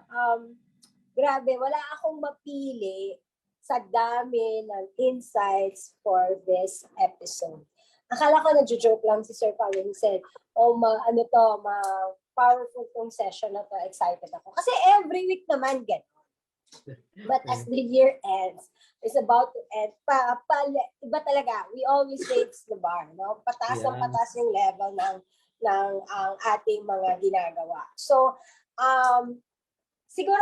Speaker 1: grabe, wala akong mapili sa dami ng insights for this episode. Akala ko nagjo-joke lang si Sir Paulo. He said, powerful tong session na to. Excited ako. Kasi every week naman, But as the year ends, is about to end, iba talaga, we always raise the bar, no? Patas ang patas yung level ng ang ating mga ginagawa. So, siguro,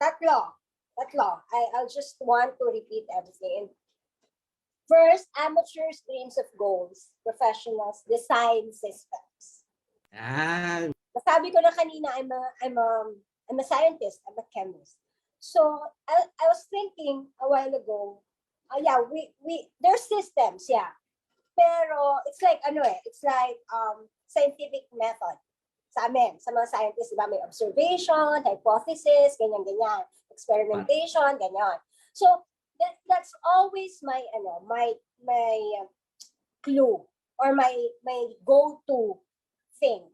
Speaker 1: tatlo. I'll just want to repeat everything. First, amateurs dreams of goals. Professionals design systems. Sabi ko na kanina, I'm a scientist. I'm a chemist. So I was thinking a while ago. Yeah, we there's systems, yeah. Pero it's like it's like scientific method. Sa amin, sa mga scientists, diba, may observation, hypothesis, ganyan, experimentation, ganyan. So that's always my clue or my go-to thing.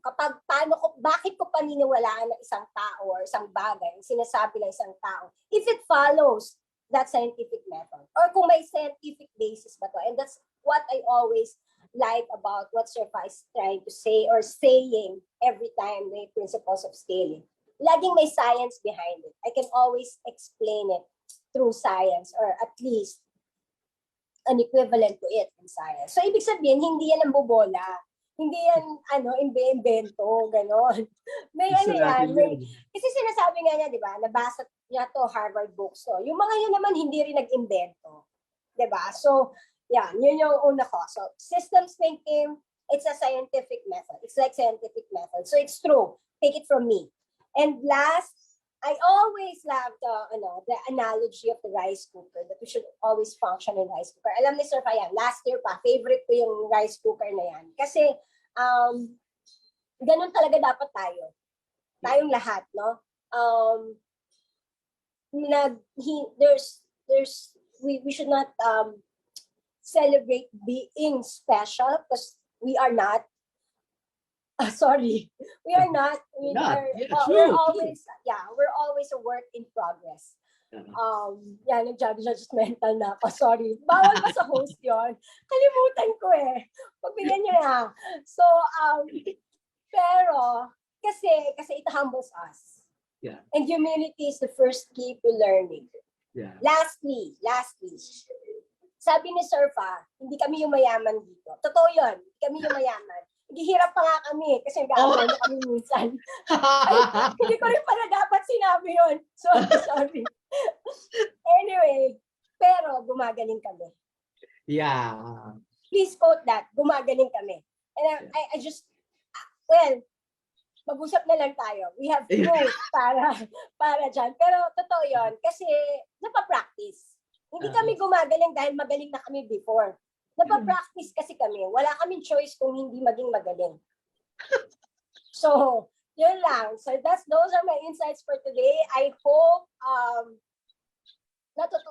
Speaker 1: Bakit ko paniniwalaan ng isang tao or isang bagay, sinasabi ng isang tao, if it follows that scientific method, or kung may scientific basis ba to. And that's what I always like about what Surfa is trying to say or saying every time the principles of scaling. Laging may science behind it. I can always explain it through science, or at least an equivalent to it in science. So, ibig sabihin, hindi yan ang bobola. Hindi yan, imbento, gano'n. May yan. Kasi sinasabi nga niya, di ba, nabasa niya to Harvard books. So, yung mga yun naman, hindi rin nag-imbento. Di ba? So, yan, yun yung una ko. So, systems thinking, it's a scientific method. It's like scientific method. So, it's true. Take it from me. And last, I always love the analogy of the rice cooker, that we should always function in rice cooker. Alam ni Sir Fayan, last year pa, favorite ko yung rice cooker na yan. Kasi, ganun talaga dapat tayo. Tayong lahat, no? We should not celebrate being special because we are not. We are not. We're always a work in progress. Nag-judgmental na ako. Sorry. Bawal ba sa host yun? Kalimutan ko eh. Pagbigyan niyo na. So, pero, kasi it humbles us.
Speaker 2: Yeah.
Speaker 1: And humility is the first key to learning.
Speaker 2: Yeah.
Speaker 1: Lastly, sabi ni Surfa, hindi kami yung mayaman dito. Totoo yun, hindi kami yung mayaman. Naghihirap pa nga kami kasi nag-aabay na kami minsan. Hindi ko rin pala dapat sinabi yun. Sorry. Anyway, pero gumagaling kami.
Speaker 2: Yeah.
Speaker 1: Please quote that. Gumagaling kami. And I just, mag-usap na lang tayo. We have proof para dyan. Pero totoo yun kasi napapractice. Hindi kami gumagaling dahil magaling na kami before. Napapractice kasi kami. Wala kaming choice kung hindi maging magaling. So, yun lang. So, those are my insights for today. I hope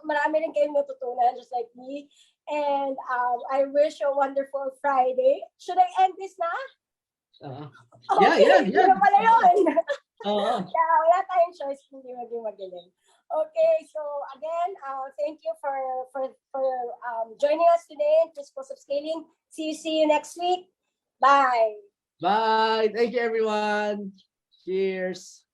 Speaker 1: marami rin kayong natutunan just like me. And I wish you a wonderful Friday. Should I end this na? Okay, yeah. Yun pala yun. Yeah, wala tayong choice kung hindi maging magaling. Okay, so again, thank you for joining us today in Principles of Scaling. See you next week. Bye.
Speaker 2: Bye. Thank you, everyone. Cheers.